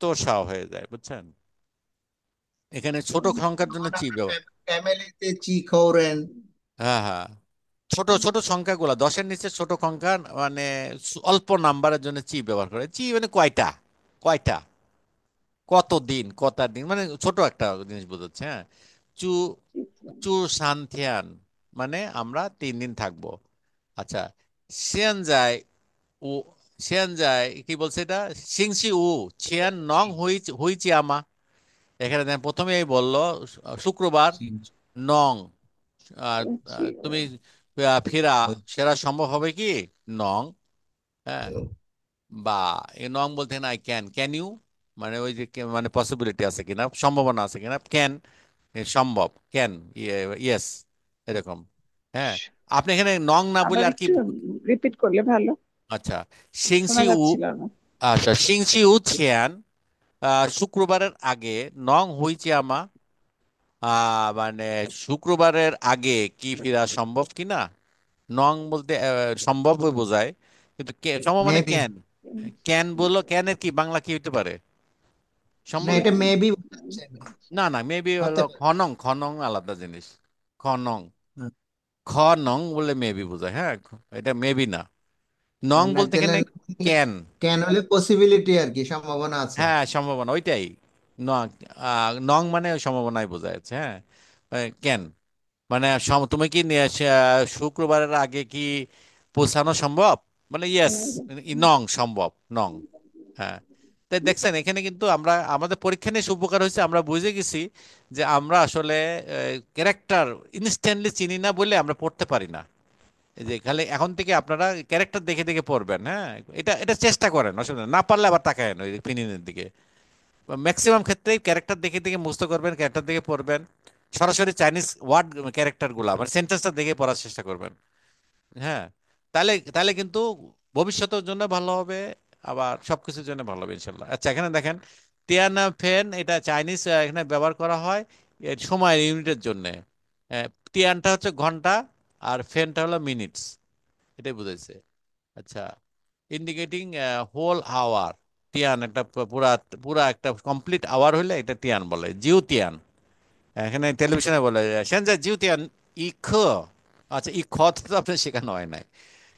তো সাও হয়ে যায়, বুঝছেন? এখানে ছোট সংখ্যার জন্য তখন চি আমরা ব্যবহার। ফ্যামিলিতে চি খৌরেন। হ্যাঁ, হ্যাঁ, ছোট ছোট সংখ্যাগুলো 10-এর নিচে ছোট সংখ্যা, মানে অল্প নাম্বারের জন্য চি ব্যবহার করে। চি মানে কয়টা, কয়টা, কত দিন, কত দিন, মানে ছোট একটা জিনিস বোঝাচ্ছে। হ্যাঁ, চু, চু সানথিয়ান মানে আমরা 3 দিন থাকবো। আচ্ছা, সিয়ান যায় ও, সিয়ান যায় কি বলছে এটা, সিংসি উ ছিয়ান নং হুইচি আমা, এখানে দেখেন প্রথমেই বললো শুক্রবার, নং, আর তুমি ফেরা, সেরা সম্ভব হবে কি, নং, হ্যাঁ, বা এই নং বলতে না, আই ক্যান, ক্যান ইউ, মানে ওই যে মানে পসিবিলিটি আছে কিনা, সম্ভাবনা আছে কিনা, ক্যান সম্ভব, ক্যান ইয়েস, এরকম। হ্যাঁ, আপনি এখানে নং না বলে আবার আর কি, একটু রিপিট করলে ভালো। আচ্ছা, শোনা সিংসি উ, যাচ্ছিল না। আচ্ছা সিংসি উ ছিয়ান, শুক্রবারের আগে, নং হুইচিয়ামা, মানে শুক্রবারের আগে কি ফেরা সম্ভব কিনা, নং বলতে সম্ভব বোঝায়, কিন্তু সম্ভব মানে মেবি, ক্যান, ক্যান বললো, ক্যানের কি বাংলা কি হতে পারে, না সম্ভব? এটা মেবি বোঝাচ্ছে। না না, মেবি হতে হলো পারে। খনং, খনং আলাদা জিনিস, খনং, হুম। খনং বলে মেবি বোঝায়, হ্যাঁ, এটা মেবি না, নং না বলতে তাহলে এখানে ক্যান। কেন হলে পসিবিলিটি আর কি, সম্ভাবনা আছে। হ্যাঁ, সম্ভাবনা ওইটাই, নং, নং মানে সম্ভাবনায় বোঝাচ্ছে, হ্যাঁ, ক্যান মানে তুমি কি শুক্রবারের আগে কি পৌঁছানো সম্ভব, মানে ইয়েস, নং সম্ভব, নং। হ্যাঁ, তাই দেখছেন এখানে কিন্তু আমরা আমাদের পরীক্ষা নিয়ে উপকার হয়েছে, আমরা বুঝে গেছি যে আমরা আসলে ক্যারেক্টার ইনস্ট্যান্টলি চিনি না বলে আমরা পড়তে পারি না। এই যে খালি এখন থেকে আপনারা ক্যারেক্টার দেখে দেখে পড়বেন, হ্যাঁ, এটা এটা চেষ্টা করেন, আসলে না পারলে আবার তাকায়েন ওই ফিনিনের দিকে, ম্যাক্সিমাম ক্ষেত্রেই ক্যারেক্টার দেখে দেখে মুখস্থ করবেন, ক্যারেক্টার দেখে পড়বেন। সরাসরি চাইনিজ ওয়ার্ড ক্যারেক্টার গুলা মানে সেন্টেন্সটা দেখে পড়ার চেষ্টা করবেন। হ্যাঁ, তাহলে তাহলে কিন্তু ভবিষ্যতের জন্য ভালো হবে, আবার সবকিছুর জন্য ভালো হবে ইনশাল্লাহ। আচ্ছা, এখানে দেখেন তিয়ান ফেন, এটা চাইনিজ, এখানে ব্যবহার করা হয় এর সময়ের ইউনিটের জন্য। তিয়ানটা হচ্ছে ঘন্টা, আর ফেনটা হলো মিনিটস, এটাই বুঝাইছে। আচ্ছা, ইন্ডিকেটিং হোল আওয়ার, তিয়ান একটা পুরা পুরা একটা কমপ্লিট আওয়ার হইলে এটা তিয়ান বলে, জিও তিয়ান। এখানে টেলিভিশনে বলে সেনজা জিও তিয়ান ই খ। আচ্ছা, ই খ তো আপনার শেখানো হয় নাই।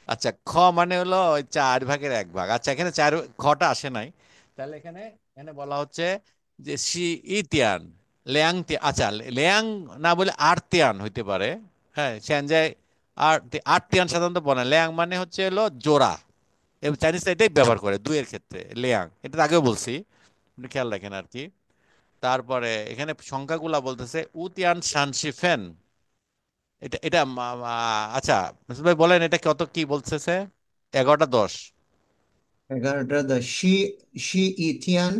আচ্ছা, খ মানে হলো ওই 4 ভাগের 1 ভাগ। আচ্ছা, এখানে চার খটা আসে নাই, তাহলে এখানে এখানে বলা হচ্ছে যে ইতিয়ান লেয়াং আচ্ছা, লেয়াং না বলে আর্তিয়ান হইতে পারে। হ্যাঁ, সেনজাই আর্তিয়ান সাধারণত বলে না। লেয়াং মানে হচ্ছে হলো জোড়া, এবং চাইনিজরা এটাই ব্যবহার করে দুইয়ের ক্ষেত্রে, লেয়াং, এটা তো আগেও বলছি, আপনি খেয়াল রাখেন আর কি। তারপরে এখানে সংখ্যাগুলা বলতেছে উতিয়ান শানশিফেন, এটা এটা আচ্ছা, মাসুদ ভাই বলেন এটা কত, কি বলতেছে? 11টা 10। 11টা 10, শি শি ইথিয়ান,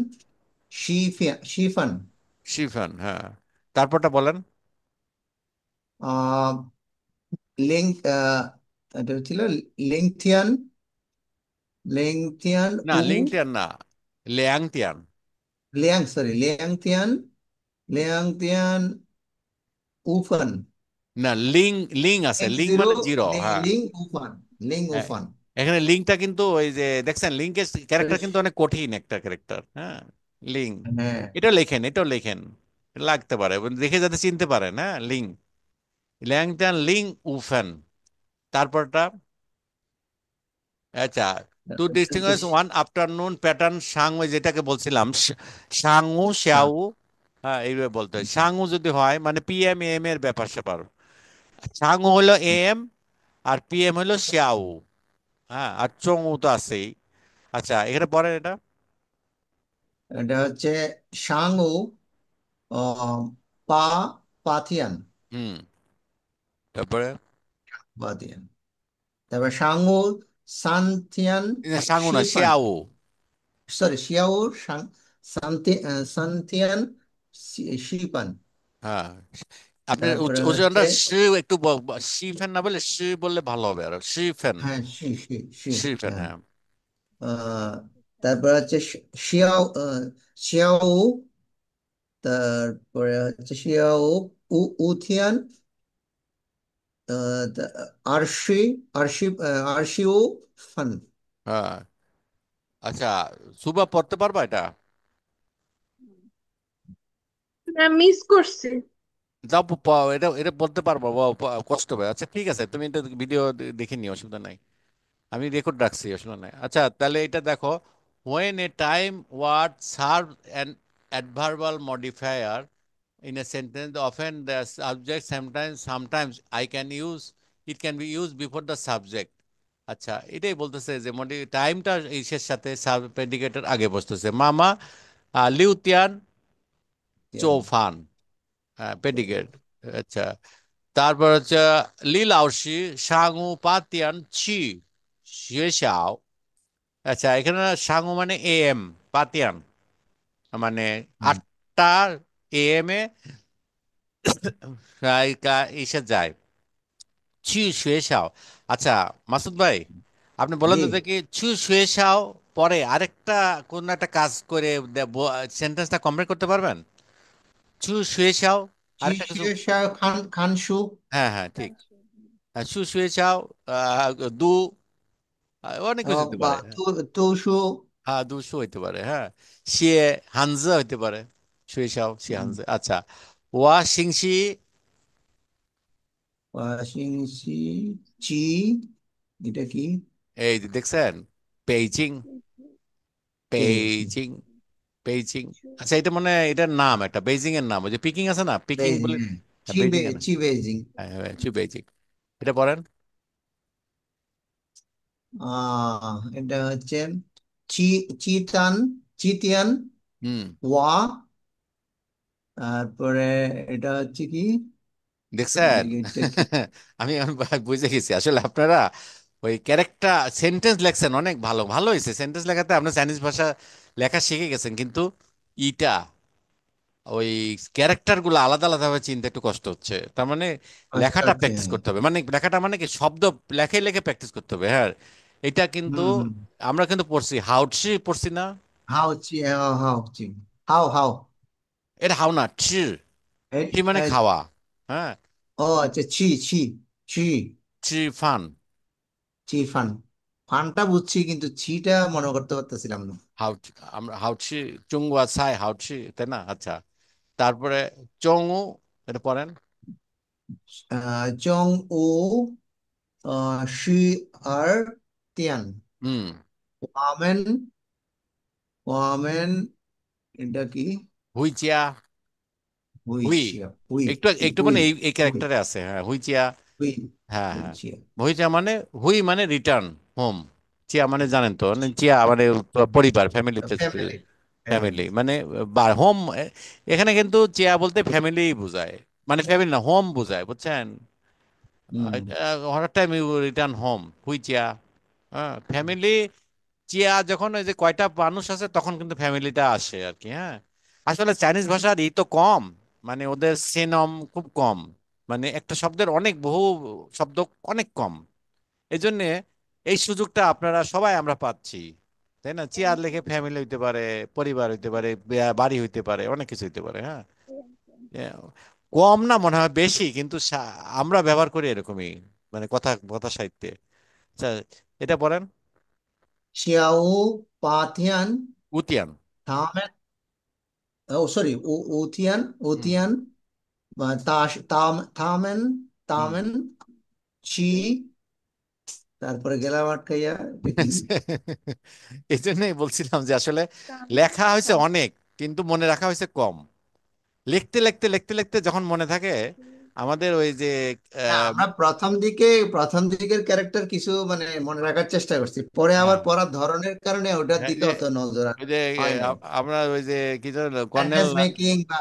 শিফান, শিফান, হ্যাঁ। তারপরটা বলেন। আহ লেং এটা ছিল লেংথিয়ান, লেংথিয়ান না, উ, লিংটিয়ান না, লেয়াংটিয়ান। সরি লেংথিয়ান, লেংথিয়ান উফান, না, লিং, লিং আছে, লিং লিং জিরো, মানে জিরো, হ্যাঁ। লিং উফান, লিং হ্যাঁ, উফান। এখানে লিঙ্কটা কিন্তু ওই যে দেখছেন, লিঙ্কের ক্যারেক্টার কিন্তু অনেক কঠিন একটা ক্যারেক্টার, হ্যাঁ। লিঙ্ক, হ্যাঁ, এটাও লেখেন, এটাও লেখেন, লাগতে পারে দেখে যাতে চিনতে পারেন। হ্যাঁ, লিং, ল্যাংটান লিং উফেন। তারপরটা, আচ্ছা, টু তারপর হচ্ছে ডিস্টিংগুইশ ওয়ান আফটারনুন প্যাটার্ন সাং, ওই যেটাকে বলছিলাম সাংউ শ্যাউ। হ্যাঁ, এইভাবে বলতে হয়। সাংউ যদি হয় মানে পিএম এম এর ব্যাপার স্যাপার, সাংউ হলো এম, আর পিএম হলো শ্যাউ। হ্যাঁ, আর চং তো আছেই। আচ্ছা, এখানে পরে এটা। এটা হচ্ছে সাংউ পা পাথিয়ান, হুম, তারপরে পাথিয়ান। তারপর সাংউ সানথিয়ান সাংউ না, শিফান, শ্যাও। সরি শিয়াও সানথিয়ান শিপান। হ্যাঁ, আপনার তারপরে হচ্ছে উচ্চারণটা একটু শিফেন না বলে বললে ভালো হবে, আর শিফেন, হ্যাঁ শি শিফেন, হ্যাঁ। হ্যাঁ। আহ, তারপর হচ্ছে শিয়াও শিয়াও, তারপরে হচ্ছে শিয়াও উথিয়ান, আরশি আরশিও ফান। হ্যাঁ, আচ্ছা, সুবা পড়তে পারবা এটা? না, মিস করছি। যাও এটা এটা বলতে পারবো বা কষ্ট হবে। আচ্ছা, ঠিক আছে, তুমি এটা ভিডিও দেখে নিও, অসুবিধা নাই, আমি রেকর্ড রাখছি, অসুবিধা নাই। আচ্ছা, তাহলে এটা দেখো, when a time word serves an adverbial modifier in a sentence, often the subject, sometimes I can use, it can be used before the subject। আচ্ছা, এটাই বলতেছে যে টাইমটা ইসের সাথে প্রেডিকেটের আগে বসতেছে। মামা লিউতিয়ান চৌফান, হ্যাঁ, প্রেডিকেট। আচ্ছা, তারপর হচ্ছে লি লাওশি সাংউ পাতিয়ান ছি শুয়েশাও। আচ্ছা, এখানে সাংউ মানে এম, পাতিয়ান মানে 8টা AM এ এসে যায় ছি শুয়েশাও। আচ্ছা, মাসুদ ভাই, আপনি বলেন জি, তো দেখি, ছু শুয়েশাও পরে আরেকটা কোন একটা কাজ করে সেন্টেন্সটা কমপ্লিট করতে পারবেন? ছু শুয়েশাও, আরেকটা কিছু। খানসু, হ্যাঁ, হ্যাঁ, ঠিক। শু শুয়েশাও, আহ, দু, অনেক কিছু হতে বা পারে। তুসু, হ্যাঁ, 200 হইতে পারে, হ্যাঁ। শিয়ে হানজা হইতে পারে, শুয়েশাও শি হানজা। আচ্ছা, ওয়া সিংশি, ওয়াশিংসি চি, এটা কি? এই যে দেখছেন, পেইজিং, পেয়েছি, পেইজিং, পেইজিং। আচ্ছা, এটা মানে এটার নাম, একটা বেইজিং এর নাম, ওই যে পিকিং আছে না, পিকিং বেইজিং, বলে। হ্যাঁ। হ্যাঁ, বেইজিং এর নাম। বেইজিং। হ্যাঁ, হ্যাঁ, বেইজিং। এটা পড়েন। এটা হচ্ছে চি চিতান, চিতিয়ান হুম, ওয়া, তারপরে এটা হচ্ছে কি? দেখছেন। এটা কি? আমি বুঝে গেছি আসলে আপনারা ওই ক্যারেক্টার সেন্টেন্স লেখছেন অনেক ভালো, ভালো হয়েছে। সেন্টেন্স লেখাতে আপনার চাইনিজ ভাষা লেখা শিখে গেছেন, কিন্তু ইটা ওই ক্যারেক্টার গুলো আলাদা আলাদা ভাবে চিনতে একটু কষ্ট হচ্ছে, তার মানে আচ্ছা লেখাটা আচ্ছা। প্র্যাকটিস করতে হবে, মানে লেখাটা মানে কি শব্দ লেখে লেখে প্র্যাকটিস করতে হবে, হ্যাঁ। এটা কিন্তু হুম হুম। আমরা কিন্তু পড়ছি হাউটসি পড়ছি না? How C, how C, how how. এটা হাও না, ছি। এ- ছি মানে এ- খাওয়া, হ্যাঁ। ও আচ্ছা, ছি ছি, ছি। ছি ফান। ছি ফান। ফানটা বুঝছি কিন্তু ছিটা মনে করতে পারতেছিলাম না। হাউ, আমরা হাউটসি, চুংওয়া সাই হাউটসি, তাই না? আচ্ছা, তারপরে চংউ, এটা পড়েন। চং উ, শি আর তিয়ান। হুম। ওয়ামেন, ওয়ামেন, এটা কি? হুইচিয়া, হুই, হুইচিয়া, হুই, একটু একটু হুই, মানে এই হুই, ক্যারেক্টারে আছে, হ্যাঁ, হুইচিয়া। হুই, হ্যাঁ হ্যাঁ। হুইচিয়া। হুইচিয়া মানে, হুই মানে রিটার্ন হোম, চিয়া মানে জানেন তো, মানে চিয়া মানে পরিবার, ফ্যামিলিতে, ফ্যামিলি, ফ্যামিলি ফ্যামিলি। মানে হোম। এখানে কিন্তু চিয়া বলতে ফ্যামিলি বোঝায়, মানে ফ্যামিলি না, হোম বোঝায়, বুঝছেন? হুম। হঠাৎ টাইম ইউ রিটার্ন হোম, হুই চিয়া। হ্যাঁ, ফ্যামিলি। চিয়া যখন ওই যে কয়টা মানুষ আছে তখন কিন্তু ফ্যামিলিটা আসে আর কি, হ্যাঁ। আসলে চাইনিজ ভাষার ই তো কম, মানে ওদের সিনম খুব কম, মানে একটা শব্দের অনেক বহু শব্দ অনেক কম। এই জন্য এই সুযোগটা আপনারা সবাই আমরা পাচ্ছি, তাই না? চেয়ার লেখে ফ্যামিলি হইতে পারে, পরিবার হইতে পারে, বাড়ি হইতে পারে, অনেক কিছু হইতে পারে, হ্যাঁ। এ, কম না মনে হয়, বেশি, কিন্তু আমরা ব্যবহার করি এরকমই, মানে কথা কথা সাহিত্যে। আচ্ছা, এটা বলেন। শিয়াও পাথিয়ান উতিয়ান। থামেন, ও সরি, উথিয়ান, হুম উথিয়ান, বা থামেন, হুম। তামেন, চি। তারপরে গেলাম আটকাইয়া, এটা কি? এই জন্যই বলছিলাম যে আসলে লেখা হয়েছে অনেক, কিন্তু মনে রাখা হয়েছে কম। লিখতে লিখতে লিখতে লিখতে যখন মনে থাকে, আমাদের ওই যে না, আহ, আমরা প্রথম দিকের ক্যারেক্টার কিছু মানে মনে রাখার চেষ্টা করছি, পরে আবার হ্যাঁ পড়ার ধরনের কারণে ওটার হ্যাঁ, দিকে অত নজর ওই যে হয় নাই। আমরা ওই যে কি যেন কর্নেল, সেন্টেন্স মেকিং বা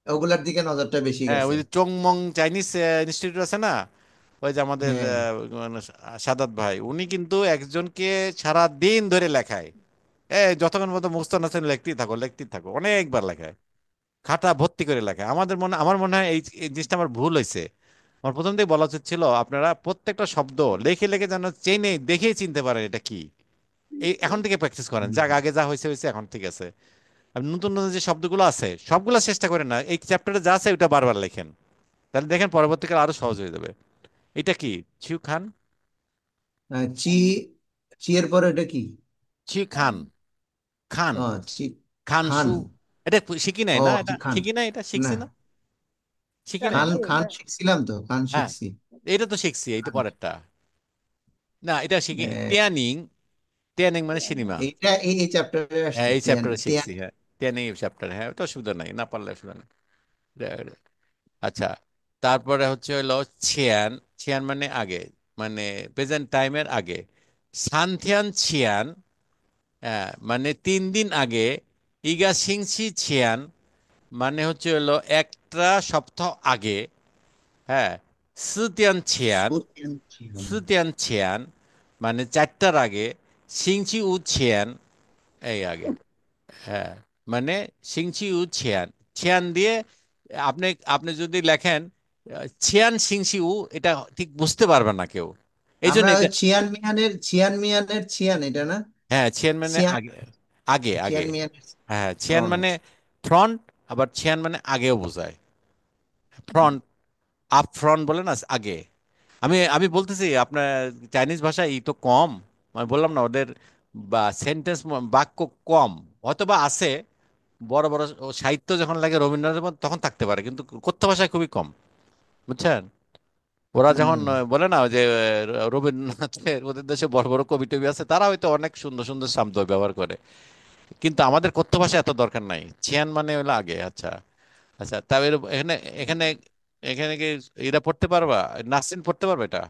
ওগুলার দিকে নজরটা বেশি হ্যাঁ, ওই গেছে। যে চংমং চাইনিজ ইনস্টিটিউট আছে না, ওই যে আমাদের হ্যাঁ। মানে সাদাত ভাই, উনি কিন্তু একজনকে সারা দিন ধরে লেখায়, যতক্ষণ মতো মুখস্থ না হচ্ছে লিখতেই থাকো লিখতেই থাকো, অনেকবার লেখায়, খাতা ভর্তি করে লেখায়। আমার মনে হয় এই জিনিসটা আমার ভুল হয়েছে। আমার প্রথম থেকে বলা উচিত ছিল, আপনারা প্রত্যেকটা শব্দ লেখে লেখে যেন চেনে দেখেই চিনতে পারেন এটা কি। এই এখন থেকে প্র্যাকটিস করেন, হুম। যাক আগে যা হয়েছে হয়েছে, এখন ঠিক আছে। আর নতুন নতুন যে শব্দগুলো আছে সবগুলো চেষ্টা করেন না, এই চ্যাপ্টারে যা আছে ওটা বারবার লেখেন, তাহলে দেখেন পরবর্তীকালে আরো সহজ হয়ে যাবে। এটা কি? চিউ খান। চি, চি এর পরে এটা কি? চিউ খান। খান। চি, খান খান। সু। এটা শিখি নাই ও না, এটা আচ্ছা, খান। শিখি নাই, এটা না, শিখছি না, শিখি নাই খান না। খান শিখছিলাম তো, খান হ্যাঁ, শিখছি। এটা তো শিখছি, এইটা খান। পরেরটা। না, এটা শিখি এ, টিয়ানিং। টিয়ানিং মানে সিনেমা। এইটা এই চ্যাপ্টারে হ্যাঁ, আসছে, এই তিয়ান চ্যাপ্টারে তিয়ান। শিখছি, হ্যাঁ। টিয়ানিং চ্যাপ্টার, হ্যাঁ, ওটা অসুবিধা নাই, না পারলে অসুবিধা নেই। আচ্ছা, তারপরে হচ্ছে হলো ছিয়ান। ছিয়ান মানে আগে, মানে প্রেজেন্ট টাইমের আগে। সানথিয়ান ছিয়ান, মানে 3 দিন আগে। ইগা সিংসি ছিয়ান মানে হচ্ছে হলো একটা সপ্তাহ আগে, হ্যাঁ। সুতিয়ান ছিয়ান, সুতিয়ান ছিয়ান। সুতিয়ান ছিয়ান মানে 4টার আগে। সিংচি উ ছিয়ান, এই আগে, হ্যাঁ। মানে সিংচি উ ছিয়ান, ছিয়ান দিয়ে আপনি আপনি যদি লেখেন ছিয়ান সিংচি উ, এটা ঠিক বুঝতে পারবে না কেউ, এই জন্য আমরা ওই এটা। ছিয়ান মিয়ানের ছিয়ান, এটা না? হ্যাঁ, ছিয়ান মানে ছিয়ান, আগে, আগে আগে। ছিয়ান মিয়ানের। হ্যাঁ, ও। ছিয়ান মানে ফ্রন্ট, আবার ছিয়ান মানে আগেও বোঝায়, ফ্রন্ট, আপ ফ্রন্ট বলে না, আগে। আমি বলতেছি আপনার চাইনিজ ভাষায় ই তো কম, আমি বললাম না ওদের, বা সেন্টেন্স, বাক্য কম, হয়তো বা আছে, বড় বড় সাহিত্য যখন লাগে রবীন্দ্রনাথের মতো তখন থাকতে পারে, কিন্তু কথ্য ভাষায় খুবই কম, বুঝছেন? ওরা যখন হুম। বলে না যে রবীন্দ্রনাথের ওদের দেশে বড় বড় কবি টবি আছে, তারা হয়তো অনেক সুন্দর সুন্দর শব্দ ব্যবহার করে, কিন্তু আমাদের কথ্য ভাষা এত দরকার নাই। ছিয়ান মানে হলো আগে, আচ্ছা। আচ্ছা, তবে এখানে এখানে এখানে কি এরা পড়তে পারবা? নাসরিন পড়তে পারবে এটা?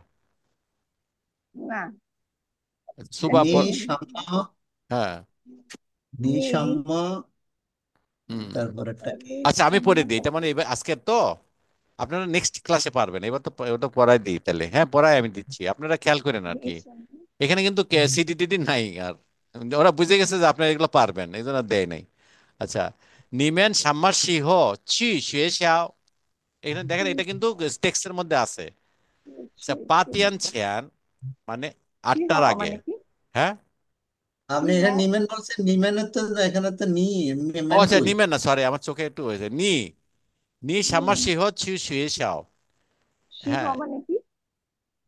না। সুবা নিঃসঙ্গ, হ্যাঁ। নিঃসঙ্গ। হুম। তারপর একটা কি? আচ্ছা, আমি পড়ে দিই, এটা মানে এবার আজকের তো, আপনারা নেক্সট ক্লাসে পারবেন, এবার তো ওটা পড়াই দিই তাহলে, হ্যাঁ, পড়াই আমি দিচ্ছি, আপনারা খেয়াল করেন আর কি। এখানে কিন্তু সিডি টিডি নাই আর, ওরা বুঝে গেছে যে আপনারা এগুলো পারবেন, এই জন্য আর দেয় নাই। আচ্ছা, নিমেন সাম্মার সিংহ চি শুয়েশাও, এখানে দেখেন এটা কিন্তু টেক্সটের মধ্যে আছে। আচ্ছা, পাতিয়ান ছিয়ান মানে কি হ আটটার আগে। মানে কি? হ্যাঁ। আপনি কি হ? এখানে নিমেন বলছেন, নিমেনের তো এখানে তো নি ও মেন আচ্ছা, কই। নিমেন না, সরি, আমার চোখে একটু হয়েছে। নি, নি সাম্মার সিংহ চি শুয়েশাও। কি হ হ্যাঁ, মানে কি?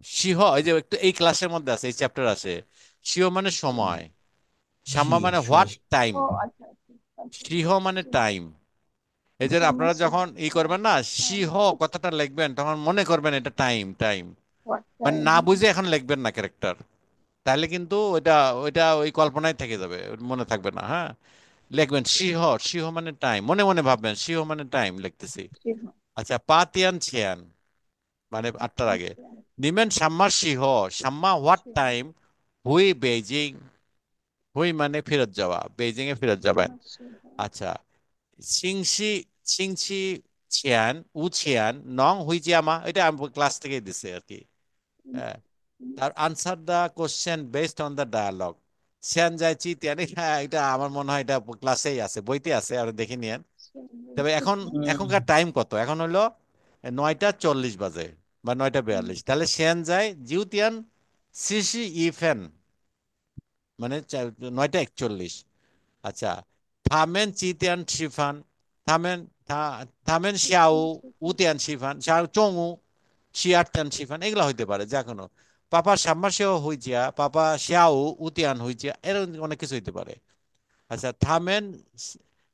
সিংহ এই যে একটু এই ক্লাসের মধ্যে আছে, এই চ্যাপ্টার আছে। সিংহ মানে সময়, সাম্মা শি মানে হোয়াট শুয়ে টাইম, ও আচ্ছা আচ্ছা আচ্ছা। সিংহ মানে টাইম। এই জন্য আপনারা সমস্যা যখন ই হ্যাঁ করবেন না, হ্যাঁ সিংহ কথাটা লিখবেন, তখন মনে করবেন এটা টাইম টাইম। হোয়াট মানে টাইম। না বুঝে এখন লিখবেন না ক্যারেক্টার, তাহলে কিন্তু ওইটা ওইটা ওই কল্পনায় থেকে যাবে, মনে থাকবে না। হ্যাঁ, লিখবেন সিংহ, সিংহ মানে টাইম, মনে মনে ভাববেন সিংহ মানে টাইম লিখতেছি। কি হ? আচ্ছা, পাতিয়ান ছিয়ান মানে আটটার আগে। আচ্ছা। নিমেন সাম্মা সিংহ, সাম্মা হোয়াট টাইম হুই বেইজিং, হুই মানে ফেরত যাওয়া, বেইজিং এ ফেরত যাবেন। আচ্ছা, সিংসি, সিংসি ছিয়ান উ ছিয়ান নং হুই জিয়ামা, এটা আমি ক্লাস থেকে দিছে আর কি। হ্যাঁ, তার answer the question based on the dialogue, সিয়ান যাইছি তিয়ানি। হ্যাঁ, এটা আমার মনে হয় এটা ক্লাসেই আছে, বইতে আছে, আর দেখে নিয়েন। তবে এখন এখনকার টাইম কত, এখন হলো 9টা 40 বাজে বা 9টা 42, তাহলে সিয়ান যায় জিউতিয়ান সিসি ইফেন মানে 9টা 41। আচ্ছা, থামেন চিতিয়ান শিফান, থামেন থামেন শিয়াও উতিয়ান শিফান, শিয়াও চংউ শিয়ারটান শিফান, এগুলো হইতে পারে যা কোনো। পাপা সাম্মাসিও হইজিয়া, পাপা শিয়াও উতিয়ান হইজিয়া, এরকম অনেক কিছু হইতে পারে। আচ্ছা, থামেন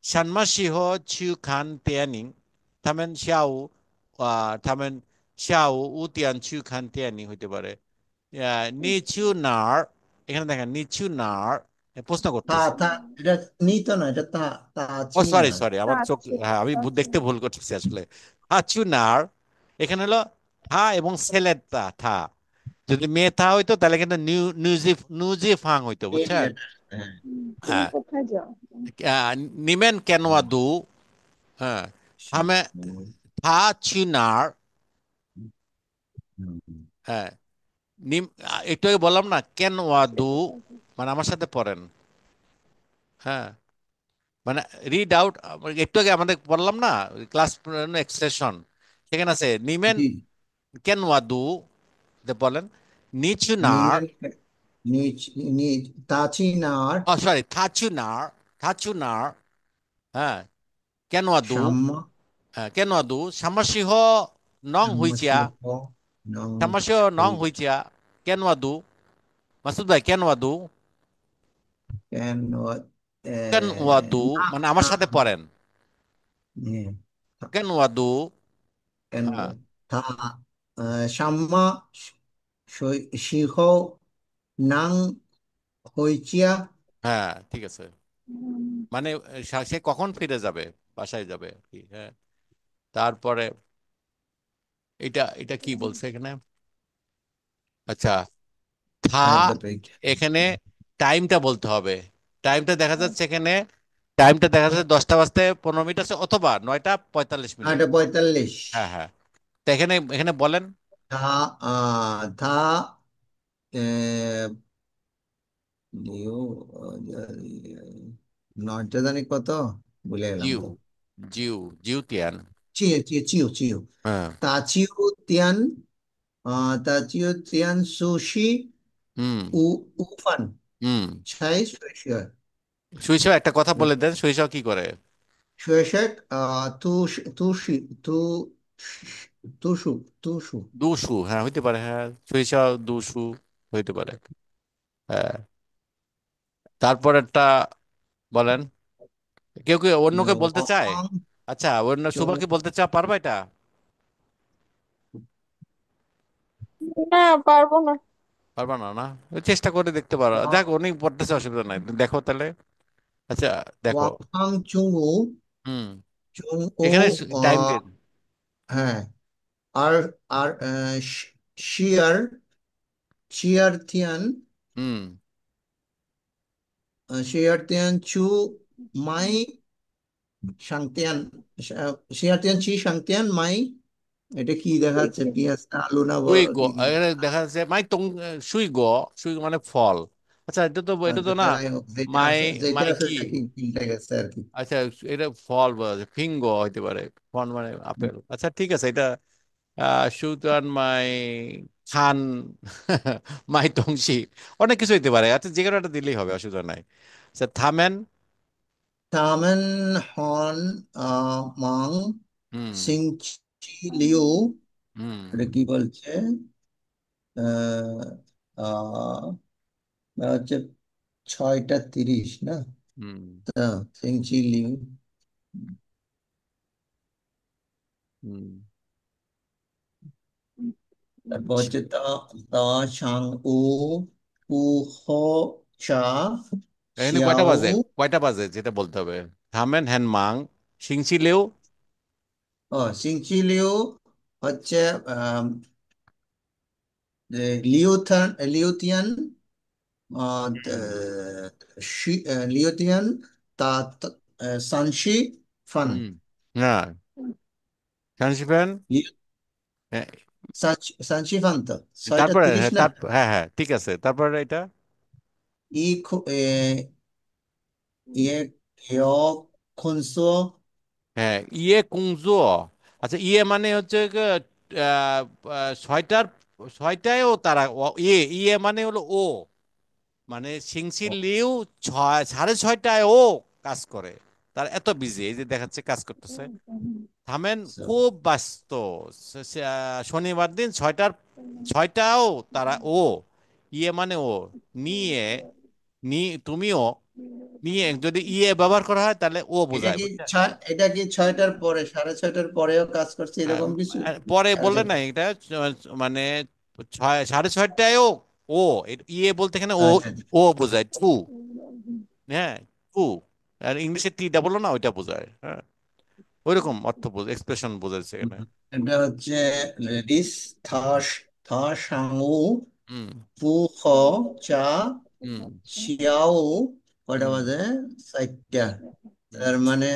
সানমাসিহ চিউ খান তিয়ানিং, থামেন শিয়াও থামেন শিয়াও উতিয়ান চিউ খান তিয়ানিং হইতে পারে। নিচু নার, এখানে দেখেন নিচু নার, প্রশ্ন তা করতেছে। তা এটা নি তো না, এটা তা তা ও চি সরি না। সরি, আমার চোখ, আচ্ছা হ্যাঁ আমি আচ্ছা। দেখতে ভুল করতেছি আসলে। হাচুনার, এখানে হলো থা এবং সেলের তা থা। যদি মেয়ে থা হইতো তাহলে কিন্তু নিউজি নিউজি ফাং হইতো, বুঝছেন? এটা, হ্যাঁ। তুমি হ্যাঁ। কোথায় যাও? আহ, নিমেন কেনওয়া দু, হ্যাঁ, থামে থা চুনার, হ্যাঁ, নিম একটু আগে বললাম না কেনওয়া দু, মানে আমার সাথে পড়েন। হ্যাঁ, মানে রিড আউট, একটু আগে আমাদের বললাম না ক্লাস এক্সপ্রেশন, সেখানে আছে নিমেন জি। কেনওয়া দু, বলেন নিচু নার, নিমেন নি নি তা চি নার ও সরি থাচু নার, থাচু নার, হ্যাঁ, কেনওয়া দু, সাম্মা হ্যাঁ কেনওয়া দু সামাসিহ নং সাম্মা হুইচিয়া, শিহ নং সামাসিহ নং হুই হুইচিয়া, কেনওয়া দু, মাসুদ ভাই কেনওয়া দু, কেন কেনওয়া দু না মানে আমার না সাথে পড়েন, হ্যাঁ, কেনওয়া দু। কেন হ্যাঁ, তা সাম্মা শিহ নাং হইচিয়া। হ্যাঁ ঠিক আছে, মানে সে কখন ফিরে যাবে, বাসায় যাবে আর কি। হ্যাঁ, তারপরে এটা এটা কি বলছে এখানে? আচ্ছা, থা, এখানে টাইমটা বলতে হবে। টাইমটা দেখা যাচ্ছে এখানে, টাইমটা দেখা যাচ্ছে 10টা বাজতে 15 মিনিট আছে, অথবা 9টা 45 মিনিট। 8:45। হ্যাঁ হ্যাঁ, তো এখানে এখানে বলেন। থা থা লিও নয়টা জানি কত, ভুলে গেলাম জিউ, তো। জিউ, জিউ তিয়ান। চিও চিও চিও চিও হ্যাঁ। তা চিও তিয়ান তা চিও তিয়ান সুশি হুম। উ উফান হুম। ছাই শুয়ে সুইসাও একটা কথা বলে দেন, সুইসাও কি করে? শুয়ে তু তুষি তু তুষু তুষু দুশু, হ্যাঁ হইতে পারে, হ্যাঁ সুইসাও দুশু হইতে পারে। হ্যাঁ, তারপর একটা বলেন, কেউ কেউ অন্যকে বলতে চায়? লং আচ্ছা, অন্য চৌ সুভাকে বলতে চা পারবা এটা? না, পারবো না। পারবা না না? ওই চেষ্টা করে দেখতে পারো, দেখ উনি পড়তেছে, অসুবিধা নাই, দেখো তাহলে। আচ্ছা, দেখো। ওয়াং চুংউ হুম। চুংউ এখানে টাইম দিন। হ্যাঁ। আর আর শিয়ার শিয়ার তিয়ান হুম। শিয়ার তিয়ান চু মাই সাংতিয়ান শিয়ার তিয়ান চি সাংতিয়ান মাই। এটা কি দেখাচ্ছে, দেখি। পেঁয়াজ না আলু না সুই গো, কি? এখানে দেখা যাচ্ছে মাই টং সুই গো, সুই মানে ফল, আচ্ছা, এটা তো না। যাই হোক, যেটা মাই আছে যেটা মাই আছে কি? সেটা কিনতে গেছে আর কি। আচ্ছা, এটা ফল ফিঙ্গো হইতে পারে। ফল মানে আপেল। আচ্ছা ঠিক আছে, এটা সুলতান মাই খান মাই তংশি, অনেক কিছু হইতে পারে। আচ্ছা, যে কোনো একটা দিলেই হবে, অসুবিধা নাই। আচ্ছা, থামেন। তামেন হন মাং হুম। সিংচি লিউ। হুম। এটা কি বলছে? আহ, আহ, হচ্ছে 6টা 30 না? হুম। তা সিংচি লিউ। হুম। তারপর হচ্ছে তা তা সাং উ পু হ চা এখানে কয়টা শিয়াও। বাজে? কয়টা বাজে যেটা বলতে হবে। থামেন হ্যান মাং সিংচিলেও। ও সিংচি লিউ হচ্ছে যে লিউথিয়ান, হুম। লিউথিয়ান তা সানশি ফান। হুম। হ্যাঁ, সানশিফেন। হ্যাঁ, সানশি ফান তো ছয়টা তারপরে তিরিশ হ্যাঁ, না? তারপর হ্যাঁ হ্যাঁ ঠিক আছে, তারপরে এটা। ই ইয়ে হেয় খুনসো। হ্যাঁ, ইয়ে কুংজো। আচ্ছা, ইয়ে মানে হচ্ছে ছয়টার, ছয়টায়ও তারা ইয়ে ইয়ে মানে হলো ও, মানে সিংসি লিউ 6:30টায় ও কাজ করে। তার এত বিজি, এই যে দেখাচ্ছে কাজ করতেছে। থামেন খুব ব্যস্ত। শনিবার দিন 6টাও তারা ও, ইয়ে মানে ও, নিয়ে, নি তুমিও, নিয়ে যদি ইয়ে ব্যবহার করা হয় তাহলে ও এটা বোঝায়, কি বুঝছেন? এটা কি 6টার পরে, 6:30টার পরেও কাজ করছে আহ, এরকম কিছু? পরে সাড়ে বললে না ছয়টা এটা মানে 6:30টায়ও ও, ইয়ে বলতে এখানে ও, আচ্ছা ও বোঝায় টু। হ্যাঁ, টু। আর ইংলিশে টি ডাবল না, ওইটা বোঝায়। হ্যাঁ, ওইরকম অর্থ এক্সপ্রেশন বোঝাচ্ছে এখানে। এটা হচ্ছে রিস থাস থা সাংউ হুম। পু খ চা হুম। শিয়াও। কয়টা হুম। বাজে? 4টা। হুম। তার মানে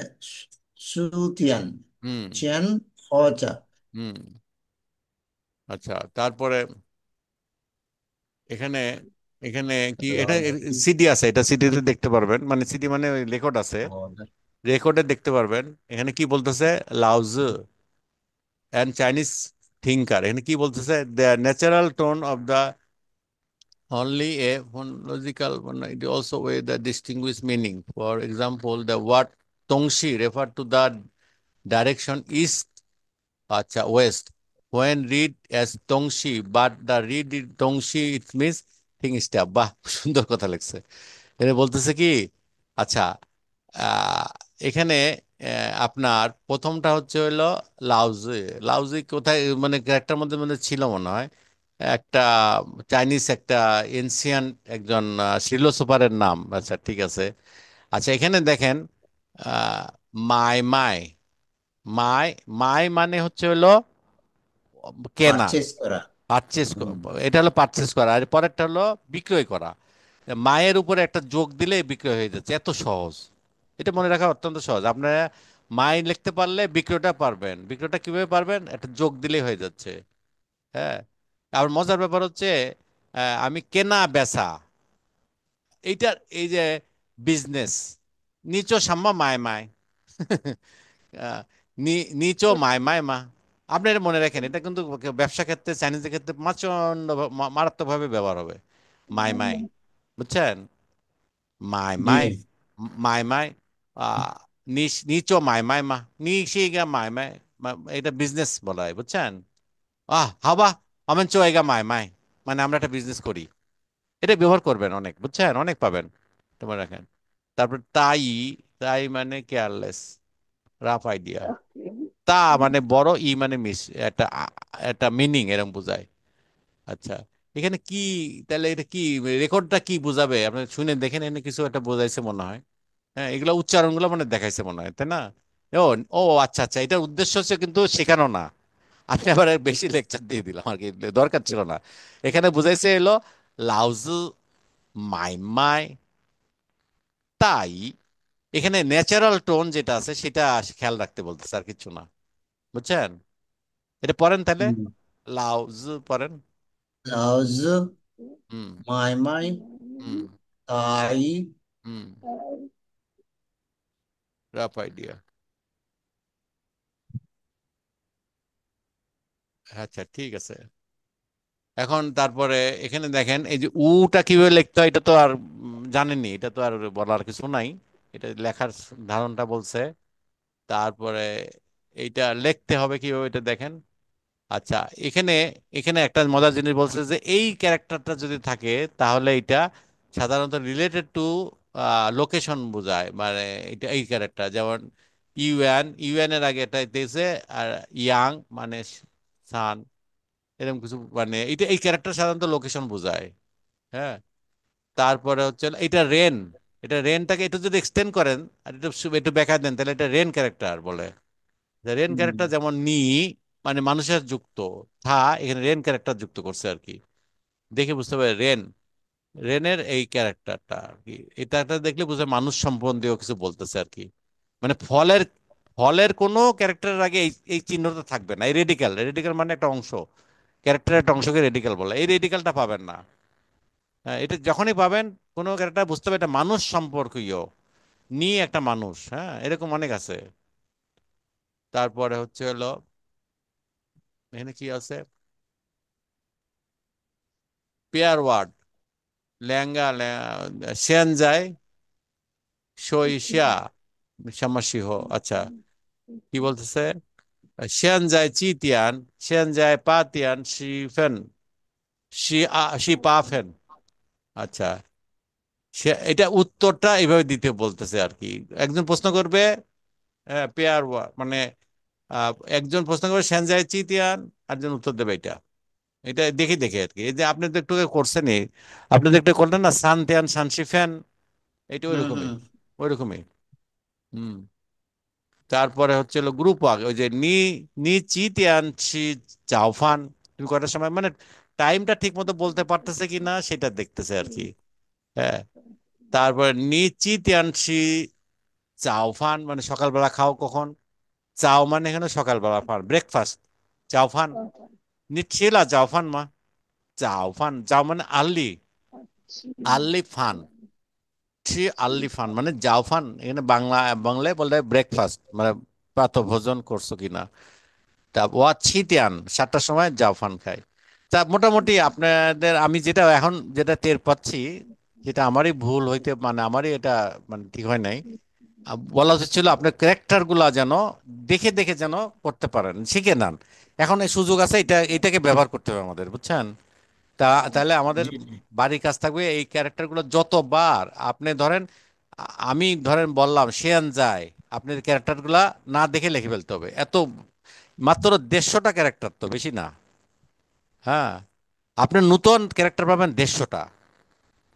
সুতিয়ান হুম। চেন খ চা। হুম। আচ্ছা, তারপরে এখানে, এখানে কি এটা দেখি। সিডি আছে, এটা সিডিতে দেখতে পারবেন, মানে সিডি মানে রেকর্ড আছে, রেকর্ডে দেখতে পারবেন। এখানে কি বলতেছে, লাউজু অ্যান্ড চাইনিজ থিঙ্কার, এখানে কি বলতেছে, the natural tone of the only a phonological one. It also way the distinguish meaning. For example, the word tongshi refer to the direction east, acha west. When read as tongshi, but the read it tongshi, it means thing step. বাহ, সুন্দর কথা লিখছে। এটা বলতেছে কি, আচ্ছা, আহ, এখানে আপনার প্রথমটা হচ্ছে হইলো লাউজি। লাউজি কোথায়, মানে ক্যারেক্টার মধ্যে মধ্যে ছিল মনে হয়, একটা চাইনিজ একটা এনসিয়ান্ট একজন ফিলোসোফারের নাম। আচ্ছা ঠিক আছে। আচ্ছা, এখানে দেখেন, আহ, মাই মাই মাই মাই মানে হচ্ছে হলো কেনা, পারচেস করা। পারচেস। হুম। এটা হলো পারচেস করা, আর পরেরটা হলো বিক্রয় করা। মায়ের উপরে একটা যোগ দিলে বিক্রয় হয়ে যাচ্ছে, এত সহজ। এটা মনে রাখা অত্যন্ত সহজ। আপনারা মাই লিখতে পারলে বিক্রয়টা পারবেন। বিক্রয়টা কিভাবে পারবেন, একটা যোগ দিলেই হয়ে যাচ্ছে। হ্যাঁ। আর মজার ব্যাপার হচ্ছে, আমি কেনা বেচা, এইটার এই যে বিজনেস, নিচো সাম্মা মায় মায় আহ, নিচো মায় মায় মা। আপনি এটা মনে রাখেন, এটা কিন্তু ব্যবসা ক্ষেত্রে, চাইনিজের ক্ষেত্রে প্রচন্ড মারাত্মকভাবে ব্যবহার হবে। মাই মাই, বুঝছেন? মাই জি। মাই, মাই মাই, আহ, নিচো মাই মাই মা, নিশিগা মাই মাই, এটা বিজনেস বলা হয়, বুঝছেন? হাবা আমেন চোয়েগা মাই মাই, মানে আমরা একটা বিজনেস করি। এটা ব্যবহার করবেন অনেক, বুঝছেন? অনেক পাবেন, তোমার রাখেন। তারপর তাই, তাই মানে কেয়ারলেস, রাফ আইডিয়া। তা মানে বড়, ই মানে মিস, একটা একটা মিনিং এরকম বোঝায়। আচ্ছা, এখানে কি, তাহলে এটা কি, রেকর্ডটা কি বোঝাবে? আপনি শুনে দেখেন, এনে কিছু একটা বোঝাইছে মনে হয়। হ্যাঁ, এগুলো উচ্চারণগুলো মানে দেখাইছে মনে হয়, তাই না? ও, ও আচ্ছা আচ্ছা, এটার উদ্দেশ্য হচ্ছে কিন্তু শেখানো না। আপনি আবার বেশি লেকচার দিয়ে দিলাম আর কি, দরকার ছিল না। এখানে বুঝাইছে এলো লাউজু মাই মাই তাই। এখানে ন্যাচারাল টোন যেটা আছে সেটা খেয়াল রাখতে বলতেছে, আর কিছু না, বুঝছেন? এটা পড়েন তাহলে, লাউজু পড়েন। লাউজ হুম। মাই মাই হুম। তাই। হুম। Rough idea. আচ্ছা ঠিক আছে। এখন তারপরে এখানে দেখেন এই যে উটা কিভাবে লিখতে হয় এটা তো আর জানেননি, এটা তো আর বলার কিছু নাই। এটা লেখার ধারণটা বলছে। তারপরে এইটা লিখতে হবে কিভাবে এটা দেখেন। আচ্ছা, এখানে এখানে একটা মজার জিনিস বলছে যে এই ক্যারেক্টারটা যদি থাকে তাহলে এটা সাধারণত রিলেটেড টু লোকেশন বোঝায়, মানে এটা এই ক্যারেক্টার যেমন ইউএন, ইউএন এর আগে এটা দিয়েছে, আর ইয়াং মানে সান, এরকম কিছু, মানে এটা এই ক্যারেক্টার সাধারণত লোকেশন বোঝায়। হ্যাঁ। তারপরে হচ্ছে এটা রেন, এটা রেনটাকে একটু যদি এক্সটেন্ড করেন আর একটু একটু ব্যাখ্যা দেন তাহলে এটা রেন ক্যারেক্টার বলে। রেন হুম ক্যারেক্টার যেমন নি মানে মানুষের যুক্ত, থা এখানে রেন ক্যারেক্টার যুক্ত করছে আর কি। দেখে বুঝতে পারে রেন, রেনের এই ক্যারেক্টারটা আর কি। এটা একটা দেখলে বুঝে মানুষ সম্বন্ধীয় কিছু বলতেছে আর কি। মানে ফলের, ফলের কোনো ক্যারেক্টারের আগে এই এই চিহ্নটা থাকবে না। এই রেডিক্যাল, রেডিক্যাল মানে একটা অংশ, ক্যারেক্টারের একটা অংশকে রেডিক্যাল বলে, এই রেডিক্যালটা পাবেন না। হ্যাঁ, এটা যখনই পাবেন কোনো ক্যারেক্টার বুঝতে হবে এটা মানুষ সম্পর্কীয়, নিয়ে একটা মানুষ, হ্যাঁ এরকম অনেক আছে। তারপরে হচ্ছে হলো এখানে কি আছে, পেয়ার ওয়ার্ড, লেহেঙ্গা, সেন যায়, সই শিয়া, শ্যামাসিহ। আচ্ছা, কি বলতেছে, সেন যায় চিতিয়ান, সেন যায় পাতিয়ান শিফেন, শি পাফেন। আচ্ছা, সে এটা উত্তরটা এইভাবে দিতে বলতেছে আর কি। একজন প্রশ্ন করবে, পেয়ার ওয়ার্ড মানে একজন প্রশ্ন করবে সেন যায় চিতিয়ান, একজন উত্তর দেবে এটা। এটা দেখে দেখে আর কি। এই যে আপনি তো একটু আগে করছেনই, আপনি তো একটু করলেন না সান তিয়ান সানসি ফ্যান, এটা হুম ওইরকমই, হুম। ওইরকমই। হুম। তারপরে হচ্ছে হলো গ্রুপ ওয়ার্ক, ওই যে নি, নি চি তিয়ান ছি চাওফান, তুমি কটার সময়, মানে টাইমটা ঠিক মতো বলতে পারতেছে কি না সেটা দেখতেছে আর কি। হ্যাঁ। তারপরে নি চি তিয়ান ছি চাওফান মানে সকালবেলা খাও কখন, চাও মানে এখানে সকালবেলা, ফান ব্রেকফাস্ট, চাওফান, নি ছিলা চাওফান মা, চাওফান, চাও মানে early, early fun, three early fun মানে জাওফান, এখানে বাংলা, বাংলায় বলে ব্রেকফাস্ট মানে প্রাতঃভোজন করছো কিনা। তা ওয়া ছিটিয়ান 7টার সময় জাওফান খাই। তা মোটামুটি আপনাদের আমি যেটা এখন যেটা টের পাচ্ছি, যেটা আমারই ভুল হইতে, মানে আমারই এটা মানে ঠিক হয় নাই। বলা উচিত ছিল আপনার ক্যারেক্টার গুলা যেন দেখে দেখে যেন করতে পারেন, শিখে নেন। এখন এই সুযোগ আছে, এটা এটাকে ব্যবহার করতে হবে আমাদের, বুঝছেন। তাহলে আমাদের জি জি। বাড়ির কাজ থাকবে এই ক্যারেক্টারগুলো যতবার আপনি ধরেন, আমি ধরেন বললাম সেয়ান যায়, আপনার ক্যারেক্টারগুলা না দেখে লিখে ফেলতে হবে। এত মাত্র 150টা ক্যারেক্টার, তো বেশি না। হ্যাঁ, আপনি নতুন ক্যারেক্টার পাবেন 150টা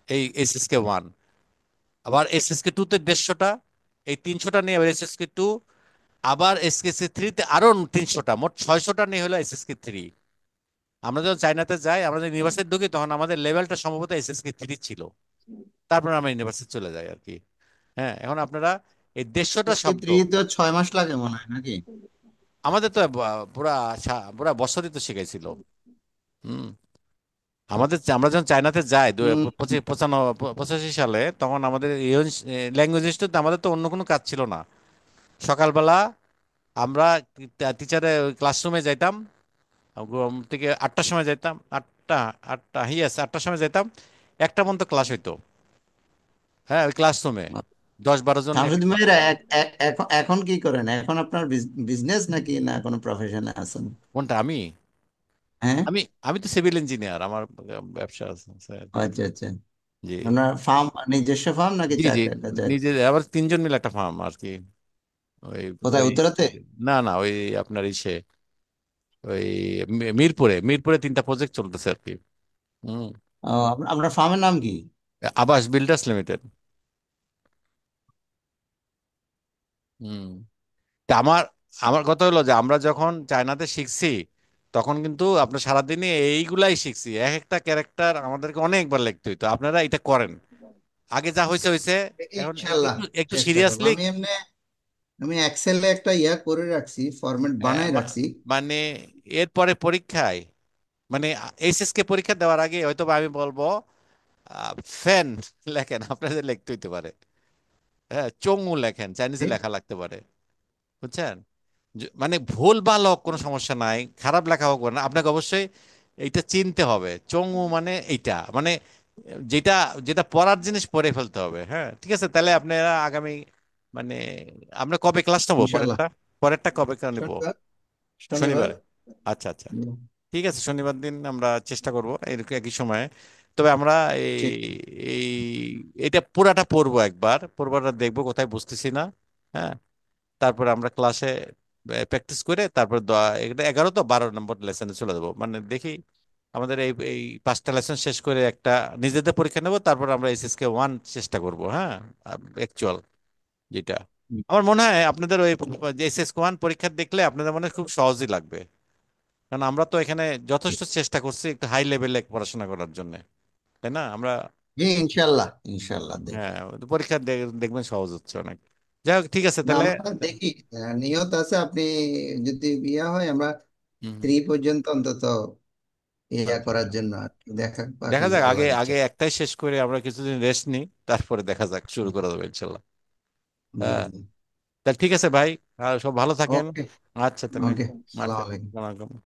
এই SSK 1, আবার SSK 2 তে 150টা, এই 300টা নিয়ে আবার SSK 2, আবার SSK 3 তে আরো 300টা, মোট 600টা নিয়ে হলো SSK 3। আমরা যখন চাইনাতে যাই, আমরা যখন ইউনিভার্সিটি ঢুকি তখন আমাদের লেভেলটা সম্ভবত SSK 3 ছিল। তারপর আমরা ইউনিভার্সিটি চলে যাই আর কি। হ্যাঁ, এখন আপনারা এই 150টা এসকে শব্দ, থ্রি তো 6 মাস লাগে মনে হয় নাকি? আমাদের তো পুরা পুরা বছরই তো শিখাইছিল। হুম। আমাদের আমরা যখন চায়নাতে যাই হুম। 85 85 85 সালে, তখন আমাদের ল্যাঙ্গুয়েজ ইনস্টিটিউট, আমাদের তো অন্য কোনো কাজ ছিল না। সকালবেলা আমরা টিচারে ক্লাসরুমে যাইতাম, ঘুম থেকে 8টার সময় যাইতাম, 8টা, 8টা হিয়াস 8টার সময় যাইতাম, একটা পর্যন্ত ক্লাস হইতো। হ্যাঁ, ওই ক্লাসরুমে 10 12 জন এক শামসুদ্দিন একটা। ভাইরা এখন এখন কি করেন? এখন আপনার বিজনেস নাকি না কোনো প্রফেশনে আছেন? কোনটা আমি? হ্যাঁ। আমি আমি তো সিভিল ইঞ্জিনিয়ার, আমার ব্যবসা আছে আর কি। আচ্ছা আচ্ছা। জি। আপনার ফার্ম, নিজস্ব ফার্ম নাকি জি জি, চাকরি? নিজে আবার 3 জন মিলে একটা ফার্ম আর কি। ওই কোথায়, ওই উত্তরাতে? না না, ওই আপনার ইসে, ওই মিরপুরে, মিরপুরে 3টা প্রজেক্ট চলতেছে আর কি। হুম। ও, আপনার ফার্মের নাম কি? আবাস বিল্ডার্স লিমিটেড। হুম। তা আমার, আমার কথা হলো যে আমরা যখন চায়নাতে শিখছি তখন কিন্তু আপনার সারাদিনে এইগুলাই শিখছি, এক একটা ক্যারেক্টার আমাদেরকে অনেকবার লিখতে হইতো। আপনারা এটা করেন, আগে যা হয়েছে হয়েছে। এখন ইনশাল্লাহ একটু একটু চেষ্টা করবো। সিরিয়াসলি, আমি এক্সেলে একটা করে রাখছি, ফরম্যাট বানাই রাখছি। মানে এরপরে পরীক্ষায়, মানে SSK পরীক্ষা দেওয়ার আগে হয়তো বা আমি বলবো ফ্যান লেখেন, আপনাদের লিখতে হইতে পারে। হ্যাঁ, চঙু লেখেন, চাইনিজে লেখা লাগতে পারে। বুঝছেন? মানে ভুল ভাল হোক কোনো সমস্যা নাই, খারাপ লেখা হোক না, আপনাকে অবশ্যই এইটা চিনতে হবে। চঙু মানে এইটা মানে যেটা যেটা পড়ার জিনিস পড়ে ফেলতে হবে। হ্যাঁ, ঠিক আছে, তাহলে আপনারা আগামী মানে আমরা কবে ক্লাস নেবো ইনশাল্লাহ। পরেরটা? পরেরটা কবে নেবো? শনিবার। শনিবার। শনিবারে? আচ্ছা আচ্ছা, ঠিক আছে, শনিবার দিন আমরা চেষ্টা করব এরকম একই সময়ে। তবে আমরা এই ঠিক। এই এটা পুরাটা পড়বো, একবার পড়বাটা দেখবো কোথায় বুঝতেছি না। হ্যাঁ, তারপরে আমরা ক্লাসে প্র্যাকটিস করে তারপর এটা 11 তো 12 নম্বর লেসনে চলে যাবো, মানে দেখি আমাদের এই এই 5টা লেসন শেষ করে একটা নিজেদের পরীক্ষা নেবো, তারপর আমরা SSK 1 চেষ্টা করব। হ্যাঁ, অ্যাকচুয়াল যেটা আমার মনে হয় আপনাদের ওই SSK 1 পরীক্ষা দেখলে আপনাদের মনে হয় খুব সহজই লাগবে, কারণ আমরা তো এখানে যথেষ্ট চেষ্টা করছি একটু হাই লেভেলে পড়াশোনা করার জন্য, তাই না? আমরা জি, ইনশাল্লাহ ইনশাল্লাহ দেখি। হ্যাঁ, পরীক্ষা দেখবেন সহজ হচ্ছে অনেক। যাই হোক, ঠিক আছে না, তাহলে। আমরা দেখি, নিয়ত আছে আপনি যদি বিয়ে হয় আমরা হুম, 3 পর্যন্ত অন্তত ইয়া আচ্ছা করার আচ্ছা। জন্য আর কি, দেখা বাকি যাক, আগে দেওয়ার ইচ্ছা। আগে একটাই শেষ করে আমরা কিছুদিন রেস্ট নিই, তারপরে দেখা যাক, শুরু করা যাবে ইনশাল্লাহ। জি হ্যাঁ, জি। তাহলে ঠিক আছে ভাই, আর সব ভালো থাকেন। ওকে। আচ্ছা তাহলে। ওকে। সালাম আচ্ছা, আলাইকুম। আসসালামু আলাইকুম।